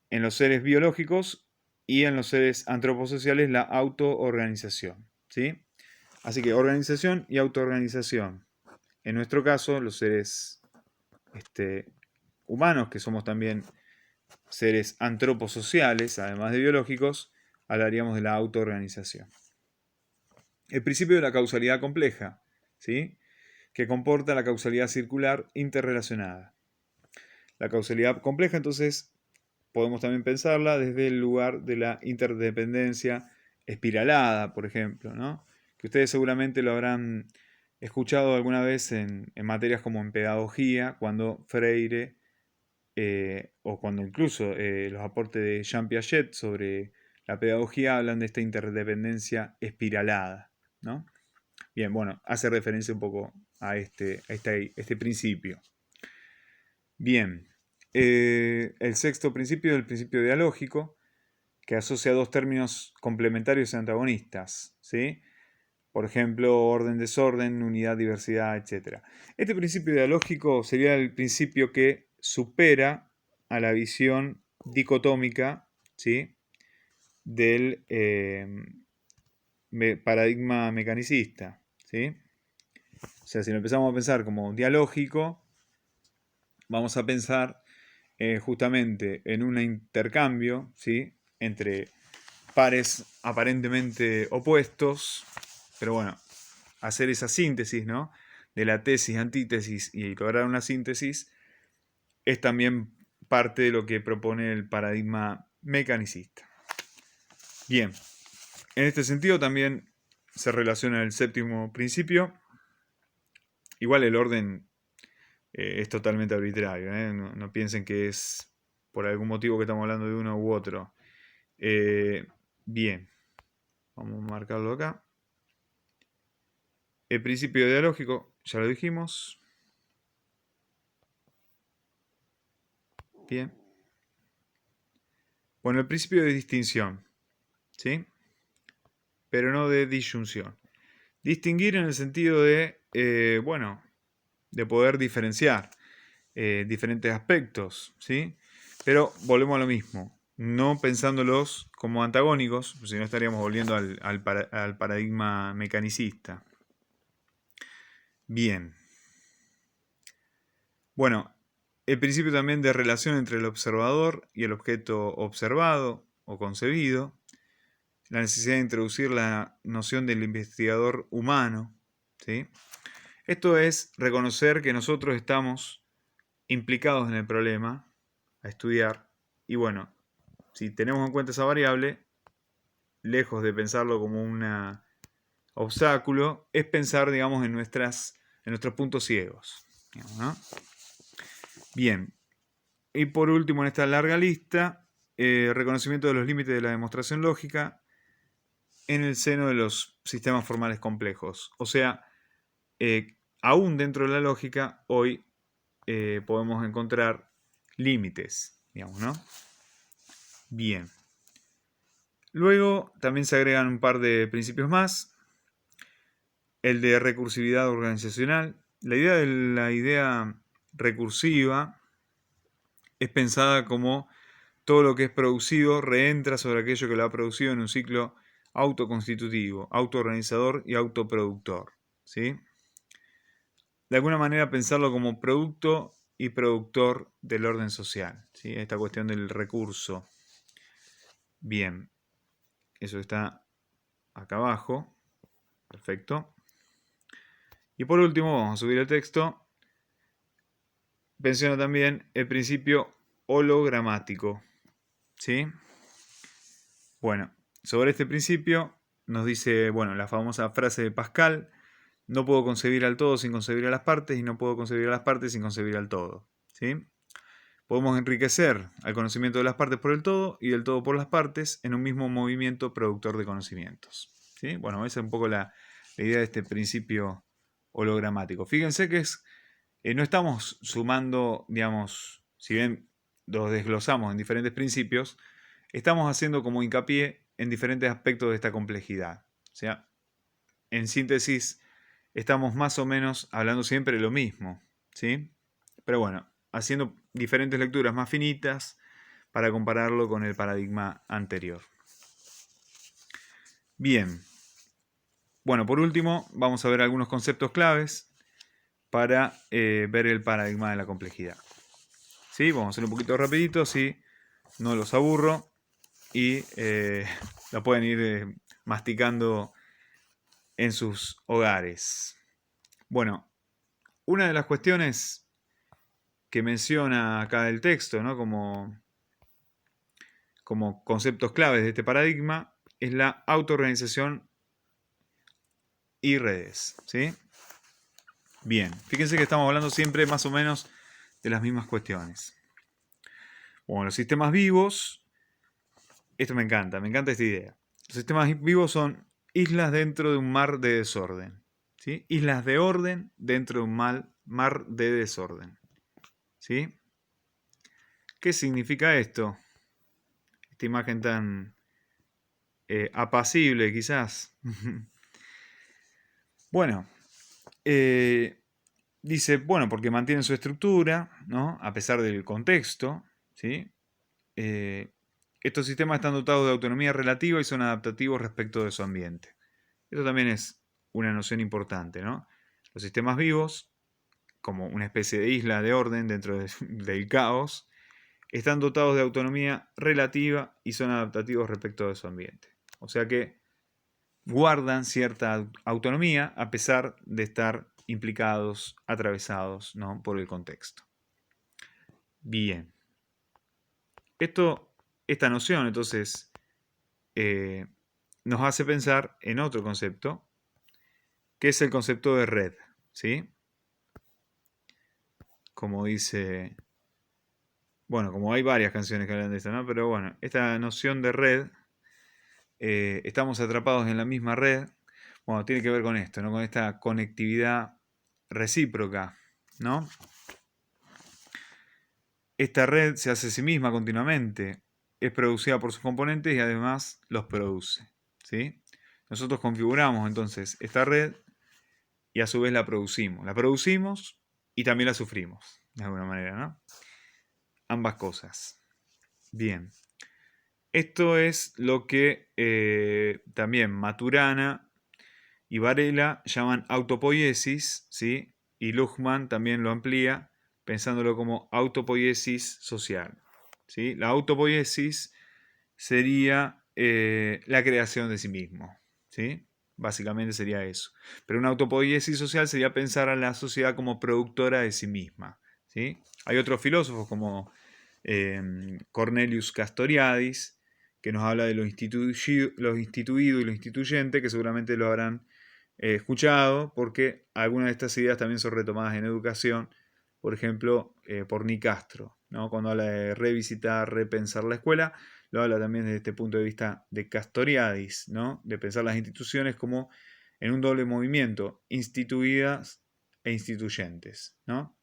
En los seres biológicos y en los seres antroposociales la autoorganización, ¿sí? Así que organización y autoorganización. En nuestro caso, los seres humanos, que somos también seres antroposociales, además de biológicos, hablaríamos de la autoorganización. El principio de la causalidad compleja, ¿sí? Que comporta la causalidad circular interrelacionada. La causalidad compleja, entonces, podemos también pensarla desde el lugar de la interdependencia espiralada, por ejemplo, ¿no? Que ustedes seguramente lo habrán escuchado alguna vez en materias como en pedagogía, cuando Freire, o cuando incluso los aportes de Jean Piaget sobre la pedagogía hablan de esta interdependencia espiralada, ¿no? Bien, bueno, hace referencia un poco a este principio. Bien, el sexto principio es el principio dialógico, que asocia dos términos complementarios y antagonistas, ¿sí? Por ejemplo, orden, desorden, unidad, diversidad, etc. Este principio dialógico sería el principio que supera a la visión dicotómica, ¿sí? Del paradigma mecanicista, ¿sí? O sea, si lo empezamos a pensar como dialógico, vamos a pensar justamente en un intercambio, ¿sí? Entre pares aparentemente opuestos, pero bueno, hacer esa síntesis, ¿no? De la tesis, antítesis y lograr una síntesis es también parte de lo que propone el paradigma mecanicista. Bien, en este sentido también se relaciona el séptimo principio. Igual el orden es totalmente arbitrario, ¿eh? No piensen que es por algún motivo que estamos hablando de uno u otro. Bien, vamos a marcarlo acá. El principio dialógico, ya lo dijimos. Bien. Bueno, el principio de distinción, ¿sí? Pero no de disyunción. Distinguir en el sentido de, bueno, de poder diferenciar diferentes aspectos, ¿sí? Pero volvemos a lo mismo, no pensándolos como antagónicos, si no estaríamos volviendo al paradigma mecanicista. Bien. Bueno, el principio también de relación entre el observador y el objeto observado o concebido, la necesidad de introducir la noción del investigador humano, ¿sí? Esto es reconocer que nosotros estamos implicados en el problema a estudiar y bueno, si tenemos en cuenta esa variable, lejos de pensarlo como un obstáculo, es pensar, digamos, en nuestros puntos ciegos, digamos, ¿no? Bien, y por último en esta larga lista, reconocimiento de los límites de la demostración lógica en el seno de los sistemas formales complejos. O sea, aún dentro de la lógica, hoy podemos encontrar límites, digamos, ¿no? Bien. Luego también se agregan un par de principios más. El de recursividad organizacional. La idea recursiva es pensada como todo lo que es producido reentra sobre aquello que lo ha producido en un ciclo autoconstitutivo, autoorganizador y autoproductor, ¿sí? De alguna manera pensarlo como producto y productor del orden social, ¿sí? Esta cuestión del recurso. Bien, eso está acá abajo. Perfecto. Y por último, vamos a subir el texto. Menciona también el principio hologramático, ¿sí? Bueno, sobre este principio nos dice, bueno, la famosa frase de Pascal: no puedo concebir al todo sin concebir a las partes y no puedo concebir a las partes sin concebir al todo, ¿sí? Podemos enriquecer al conocimiento de las partes por el todo y del todo por las partes en un mismo movimiento productor de conocimientos, ¿sí? Bueno, esa es un poco la idea de este principio hologramático. Fíjense que no estamos sumando, digamos, si bien los desglosamos en diferentes principios, estamos haciendo como hincapié en diferentes aspectos de esta complejidad. O sea, en síntesis, estamos más o menos hablando siempre de lo mismo, ¿sí? Pero bueno, haciendo diferentes lecturas más finitas para compararlo con el paradigma anterior. Bien. Bueno, por último, vamos a ver algunos conceptos claves para ver el paradigma de la complejidad. ¿Sí? Vamos a hacer un poquito rapidito, así no los aburro y lo pueden ir masticando en sus hogares. Bueno, una de las cuestiones que menciona acá el texto, ¿no? como conceptos claves de este paradigma, es la autoorganización y redes. ¿Sí? Bien, fíjense que estamos hablando siempre más o menos de las mismas cuestiones. Bueno, los sistemas vivos, esto me encanta esta idea. Los sistemas vivos son islas dentro de un mar de desorden. ¿Sí? Islas de orden dentro de un mar de desorden. ¿Sí? ¿Qué significa esto? Esta imagen tan apacible quizás. Bueno, dice, bueno, porque mantienen su estructura, ¿no? A pesar del contexto, ¿sí? Estos sistemas están dotados de autonomía relativa y son adaptativos respecto de su ambiente. Esto también es una noción importante, ¿no? Los sistemas vivos, como una especie de isla de orden dentro del caos, están dotados de autonomía relativa y son adaptativos respecto de su ambiente. O sea que guardan cierta autonomía a pesar de estar implicados, atravesados, ¿no? por el contexto. Bien. Esta noción, entonces, nos hace pensar en otro concepto, que es el concepto de red, ¿sí? Como dice, bueno, como hay varias canciones que hablan de esto, ¿no? Pero bueno, esta noción de red, estamos atrapados en la misma red, bueno, tiene que ver con esto, ¿no? Con esta conectividad recíproca, ¿no? Esta red se hace a sí misma continuamente, es producida por sus componentes y además los produce, ¿sí? Nosotros configuramos entonces esta red y a su vez la producimos. La producimos y también la sufrimos, de alguna manera, ¿no? Ambas cosas. Bien. Esto es lo que también Maturana y Varela llaman autopoiesis, ¿sí? Y Luhmann también lo amplía pensándolo como autopoiesis social, ¿sí? La autopoiesis sería la creación de sí mismo, ¿sí? Básicamente sería eso. Pero una autopoiesis social sería pensar a la sociedad como productora de sí misma, ¿sí? Hay otros filósofos como Cornelius Castoriadis, que nos habla de lo instituido y lo instituyente, que seguramente lo habrán escuchado, porque algunas de estas ideas también son retomadas en educación, por ejemplo, por Nicastro, ¿no? Cuando habla de revisitar, repensar la escuela, lo habla también desde este punto de vista de Castoriadis, ¿no? De pensar las instituciones como en un doble movimiento, instituidas e instituyentes, ¿no?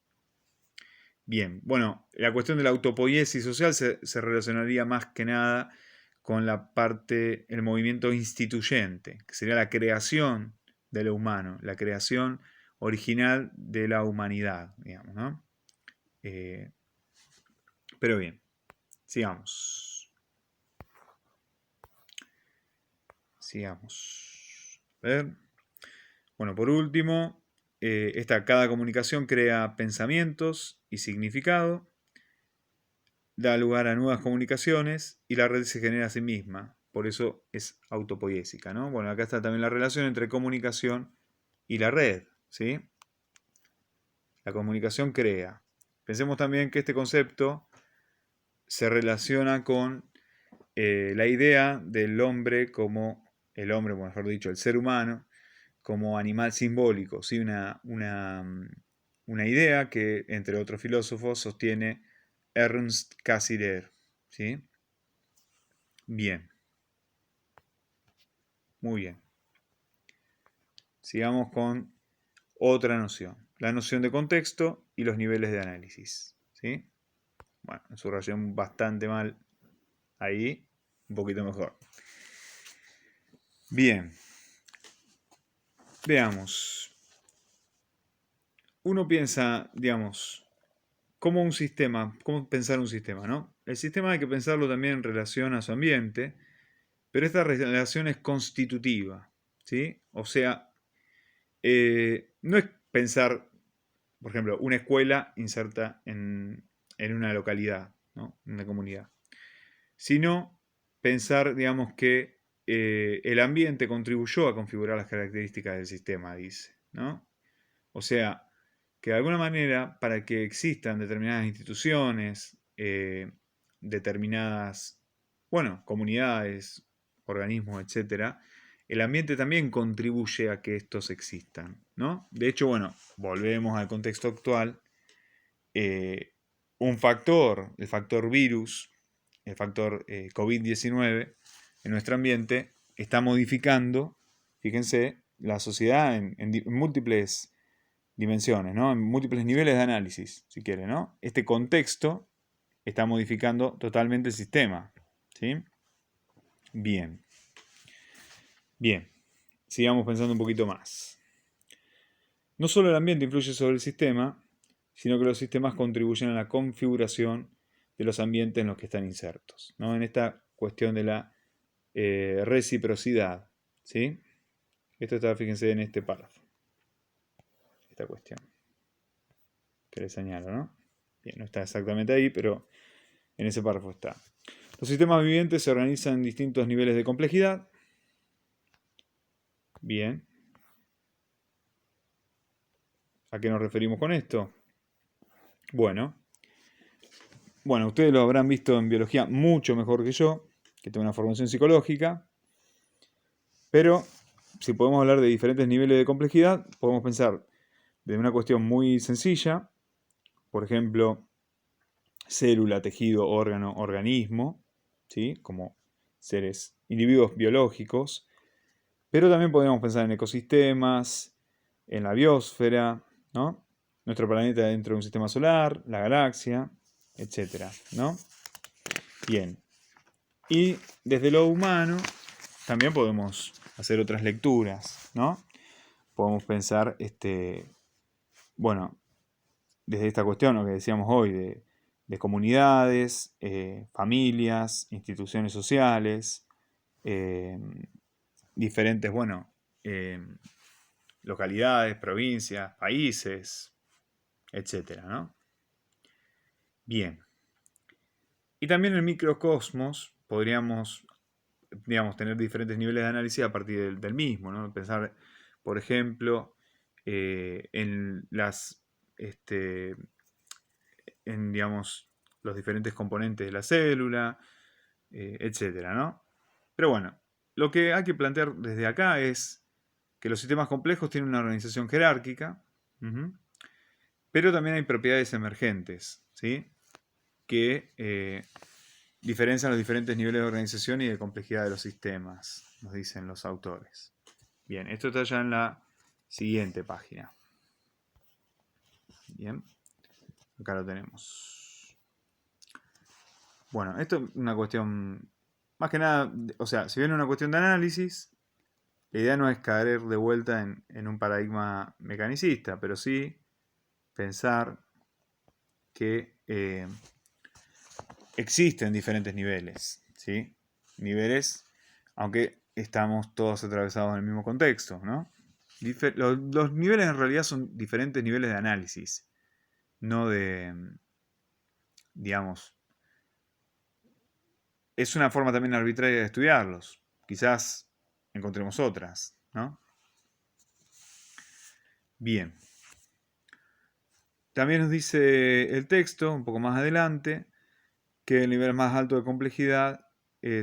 Bien, bueno, la cuestión de la autopoiesis social se relacionaría más que nada con la parte, el movimiento instituyente, que sería la creación de lo humano, la creación original de la humanidad, digamos, ¿no? Pero bien, sigamos. Sigamos. A ver. Bueno, por último, cada comunicación crea pensamientos y significado, da lugar a nuevas comunicaciones y la red se genera a sí misma. Por eso es autopoiésica, ¿no? Bueno, acá está también la relación entre comunicación y la red, ¿sí? La comunicación crea. Pensemos también que este concepto se relaciona con la idea del hombre como, el hombre, o mejor dicho, el ser humano, como animal simbólico, ¿sí? Una idea que, entre otros filósofos, sostiene Ernst Cassirer, ¿sí? Bien, muy bien. Sigamos con otra noción, la noción de contexto y los niveles de análisis, ¿sí? Bueno, en su relación bastante mal ahí, un poquito mejor. Bien, veamos. Uno piensa, digamos, como un sistema, cómo pensar un sistema, ¿no? El sistema hay que pensarlo también en relación a su ambiente, pero esta relación es constitutiva, ¿sí? O sea, no es pensar, por ejemplo, una escuela inserta en una localidad, ¿no? En una comunidad, sino pensar, digamos, que el ambiente contribuyó a configurar las características del sistema, dice, ¿no? O sea, que de alguna manera, para que existan determinadas instituciones, determinadas, bueno, comunidades, organismos, etcétera, el ambiente también contribuye a que estos existan, ¿no? De hecho, bueno, volvemos al contexto actual. eh, un factor, el factor virus, el factor COVID-19 en nuestro ambiente está modificando, fíjense, la sociedad en múltiples dimensiones, ¿no? En múltiples niveles de análisis, si quiere, ¿no? Este contexto está modificando totalmente el sistema, ¿sí? Bien, bien, sigamos pensando un poquito más. No solo el ambiente influye sobre el sistema, sino que los sistemas contribuyen a la configuración de los ambientes en los que están insertos, ¿no? En esta cuestión de la reciprocidad, ¿sí? Esto está, fíjense, en este párrafo, esta cuestión que les señalo, ¿no? Bien, no está exactamente ahí, pero en ese párrafo está. Los sistemas vivientes se organizan en distintos niveles de complejidad. Bien. ¿A qué nos referimos con esto? Bueno, ustedes lo habrán visto en biología mucho mejor que yo, que tengo una formación psicológica, pero si podemos hablar de diferentes niveles de complejidad, podemos pensar de una cuestión muy sencilla, por ejemplo, célula, tejido, órgano, organismo, ¿sí? Como seres, individuos biológicos, pero también podríamos pensar en ecosistemas, en la biosfera, ¿no? Nuestro planeta dentro de un sistema solar, la galaxia, etcétera, ¿no? Bien. Y desde lo humano también podemos hacer otras lecturas, ¿no? Podemos pensar, bueno, desde esta cuestión, lo que decíamos hoy, de comunidades, familias, instituciones sociales, eh, diferentes, bueno, localidades, provincias, países, etcétera, ¿no? Bien. Y también en el microcosmos podríamos, digamos, tener diferentes niveles de análisis a partir del mismo, ¿no? Pensar, por ejemplo, en las, en, digamos, los diferentes componentes de la célula, etcétera, ¿no? Pero bueno, lo que hay que plantear desde acá es que los sistemas complejos tienen una organización jerárquica, pero también hay propiedades emergentes, ¿sí? Que diferencian los diferentes niveles de organización y de complejidad de los sistemas, nos dicen los autores. Bien, esto está ya en la siguiente página. Bien, acá lo tenemos. Bueno, esto es una cuestión, más que nada, o sea, si bien es una cuestión de análisis, la idea no es caer de vuelta en un paradigma mecanicista, pero sí pensar que existen diferentes niveles, ¿sí? Niveles, aunque estamos todos atravesados en el mismo contexto, ¿no? Los niveles en realidad son diferentes niveles de análisis, no de, digamos, es una forma también arbitraria de estudiarlos. Quizás encontremos otras, ¿no? Bien. También nos dice el texto, un poco más adelante, que el nivel más alto de complejidad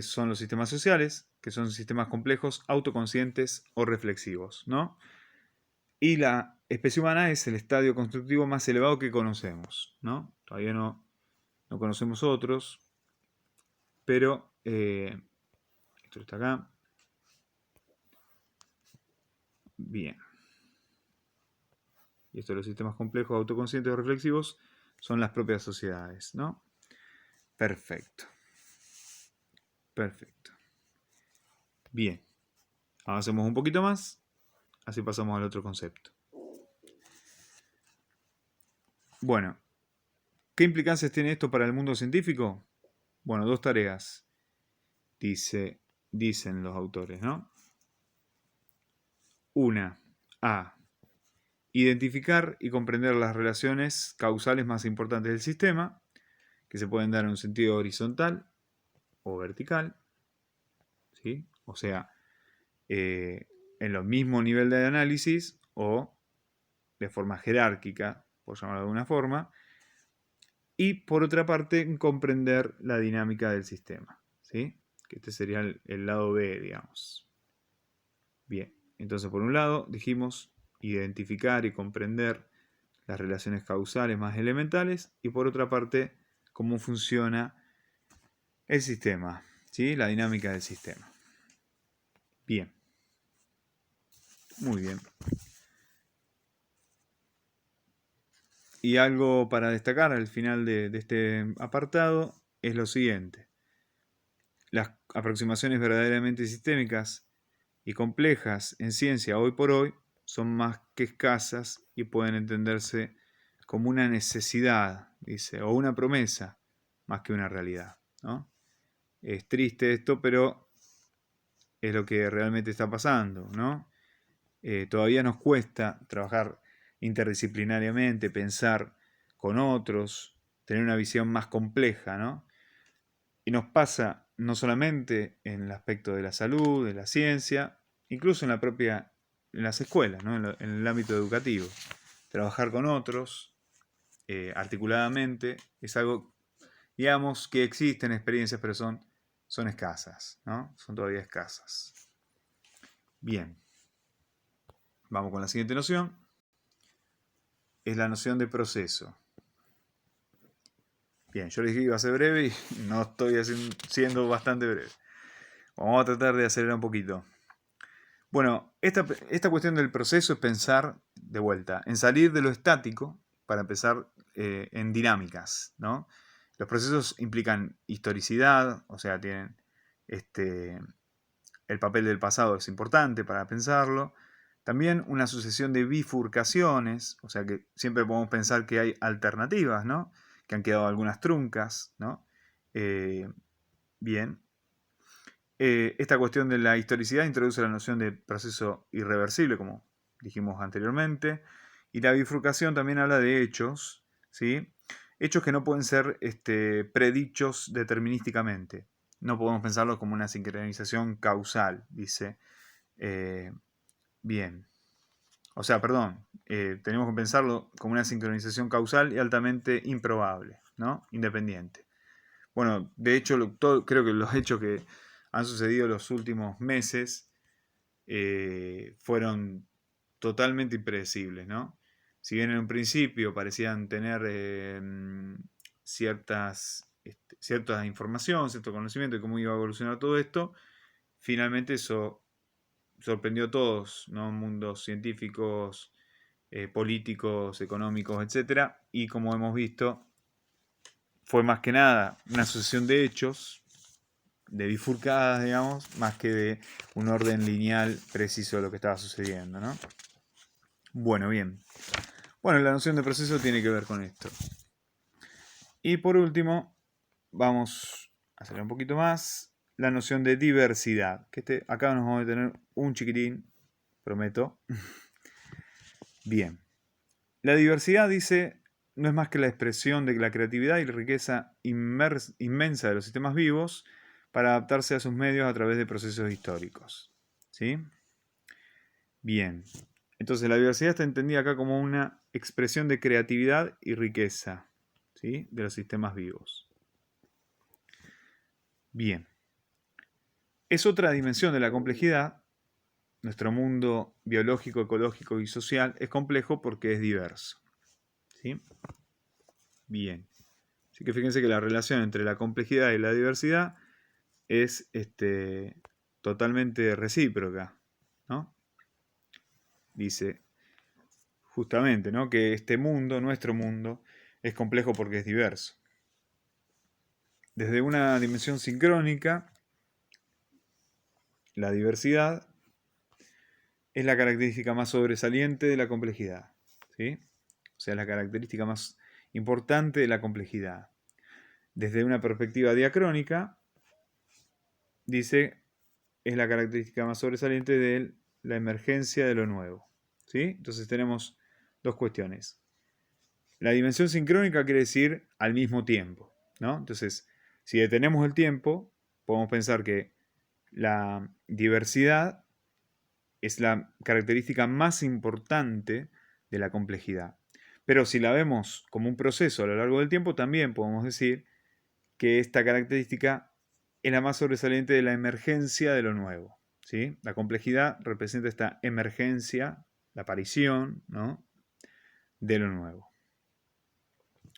son los sistemas sociales, que son sistemas complejos, autoconscientes o reflexivos, ¿no? Y la especie humana es el estadio constructivo más elevado que conocemos, ¿no? Todavía no conocemos otros, pero esto está acá. Bien. Y esto de los sistemas complejos, autoconscientes o reflexivos son las propias sociedades, ¿no? Perfecto. Perfecto. Bien. Avancemos un poquito más, así pasamos al otro concepto. Bueno, ¿Qué implicancias tiene esto para el mundo científico? Bueno, dos tareas, dicen los autores, ¿no? Una, A. Identificar y comprender las relaciones causales más importantes del sistema, que se pueden dar en un sentido horizontal o vertical, ¿sí? O sea, en lo mismo nivel de análisis o de forma jerárquica, por llamarlo de alguna forma, y por otra parte comprender la dinámica del sistema, ¿sí? Que este sería el lado B, digamos. Bien, entonces por un lado dijimos identificar y comprender las relaciones causales más elementales y por otra parte cómo funciona el sistema, ¿sí? La dinámica del sistema. Bien, muy bien. Y algo para destacar al final de este apartado es lo siguiente. Las aproximaciones verdaderamente sistémicas y complejas en ciencia hoy por hoy son más que escasas y pueden entenderse como una necesidad, dice, o una promesa, más que una realidad, ¿no? Es triste esto, pero es lo que realmente está pasando, ¿no? Todavía nos cuesta trabajar interdisciplinariamente, pensar con otros, tener una visión más compleja, ¿no? Y nos pasa no solamente en el aspecto de la salud, de la ciencia, incluso en las escuelas, ¿no? En el ámbito educativo. Trabajar con otros, articuladamente, es algo, digamos, que existen experiencias, pero son escasas, ¿no? Son todavía escasas. Bien. Vamos con la siguiente noción. Es la noción de proceso. Bien, yo les dije que iba a ser breve y no estoy siendo bastante breve. Vamos a tratar de acelerar un poquito. Bueno, esta cuestión del proceso es pensar, de vuelta, en salir de lo estático para empezar en dinámicas, ¿no? Los procesos implican historicidad, o sea, tienen el papel del pasado es importante para pensarlo. También una sucesión de bifurcaciones, o sea que siempre podemos pensar que hay alternativas, ¿no? Que han quedado algunas truncas, ¿no? Bien. Esta cuestión de la historicidad introduce la noción de proceso irreversible, como dijimos anteriormente, y la bifurcación también habla de hechos, ¿sí? Hechos que no pueden ser predichos determinísticamente. No podemos pensarlo como una sincronización causal, dice. Bien. O sea, perdón, tenemos que pensarlo como una sincronización causal y altamente improbable, ¿no? Independiente. Bueno, de hecho, creo que los hechos que han sucedido los últimos meses fueron totalmente impredecibles, ¿no? Si bien en un principio parecían tener cierta información, cierto conocimiento de cómo iba a evolucionar todo esto, finalmente eso sorprendió a todos, ¿no? Mundos científicos, políticos, económicos, etcétera. Y como hemos visto, fue más que nada una sucesión de hechos, de bifurcadas, digamos, más que de un orden lineal preciso de lo que estaba sucediendo, ¿no? Bueno, bien. Bueno, la noción de proceso tiene que ver con esto. Y por último, vamos a hacer un poquito más la noción de diversidad. Que acá nos vamos a tener un chiquitín, prometo. Bien. La diversidad, dice, no es más que la expresión de la creatividad y la riqueza inmensa de los sistemas vivos para adaptarse a sus medios a través de procesos históricos. ¿Sí? Bien. Entonces la diversidad está entendida acá como una expresión de creatividad y riqueza, ¿sí? De los sistemas vivos. Bien. Es otra dimensión de la complejidad. Nuestro mundo biológico, ecológico y social es complejo porque es diverso. ¿Sí? Bien. Así que fíjense que la relación entre la complejidad y la diversidad es totalmente recíproca, ¿no? Dice justamente, ¿no? Que este mundo, nuestro mundo, es complejo porque es diverso. Desde una dimensión sincrónica, la diversidad es la característica más sobresaliente de la complejidad, ¿sí? O sea, la característica más importante de la complejidad. Desde una perspectiva diacrónica, dice, es la característica más sobresaliente de la emergencia de lo nuevo. ¿Sí? Entonces tenemos dos cuestiones. La dimensión sincrónica quiere decir al mismo tiempo, ¿no? Entonces, si detenemos el tiempo, podemos pensar que la diversidad es la característica más importante de la complejidad. Pero si la vemos como un proceso a lo largo del tiempo, también podemos decir que esta característica es la más sobresaliente de la emergencia de lo nuevo. ¿Sí? La complejidad representa esta emergencia, la aparición, ¿no?, de lo nuevo.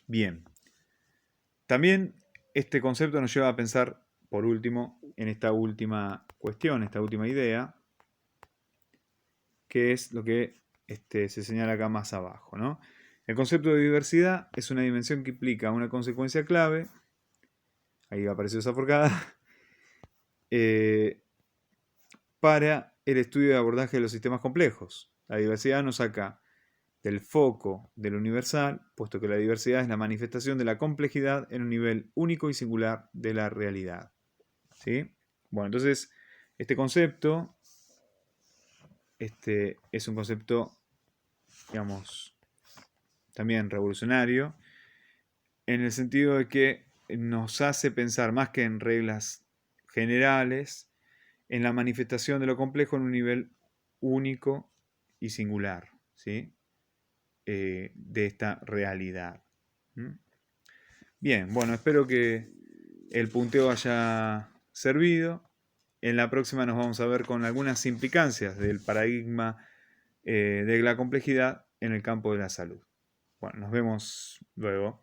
Bien. También este concepto nos lleva a pensar, por último, en esta última cuestión, esta última idea, que es lo que se señala acá más abajo, ¿no? El concepto de diversidad es una dimensión que implica una consecuencia clave, ahí apareció esa forcada, para el estudio de abordaje de los sistemas complejos. La diversidad nos saca del foco del universal, puesto que la diversidad es la manifestación de la complejidad en un nivel único y singular de la realidad. ¿Sí? Bueno, entonces, este concepto es un concepto, digamos, también revolucionario, en el sentido de que nos hace pensar más que en reglas generales, en la manifestación de lo complejo en un nivel único y singular, ¿sí? De esta realidad. Bien, bueno, espero que el punteo haya servido. En la próxima nos vamos a ver con algunas implicancias del paradigma de la complejidad en el campo de la salud. Bueno, nos vemos luego.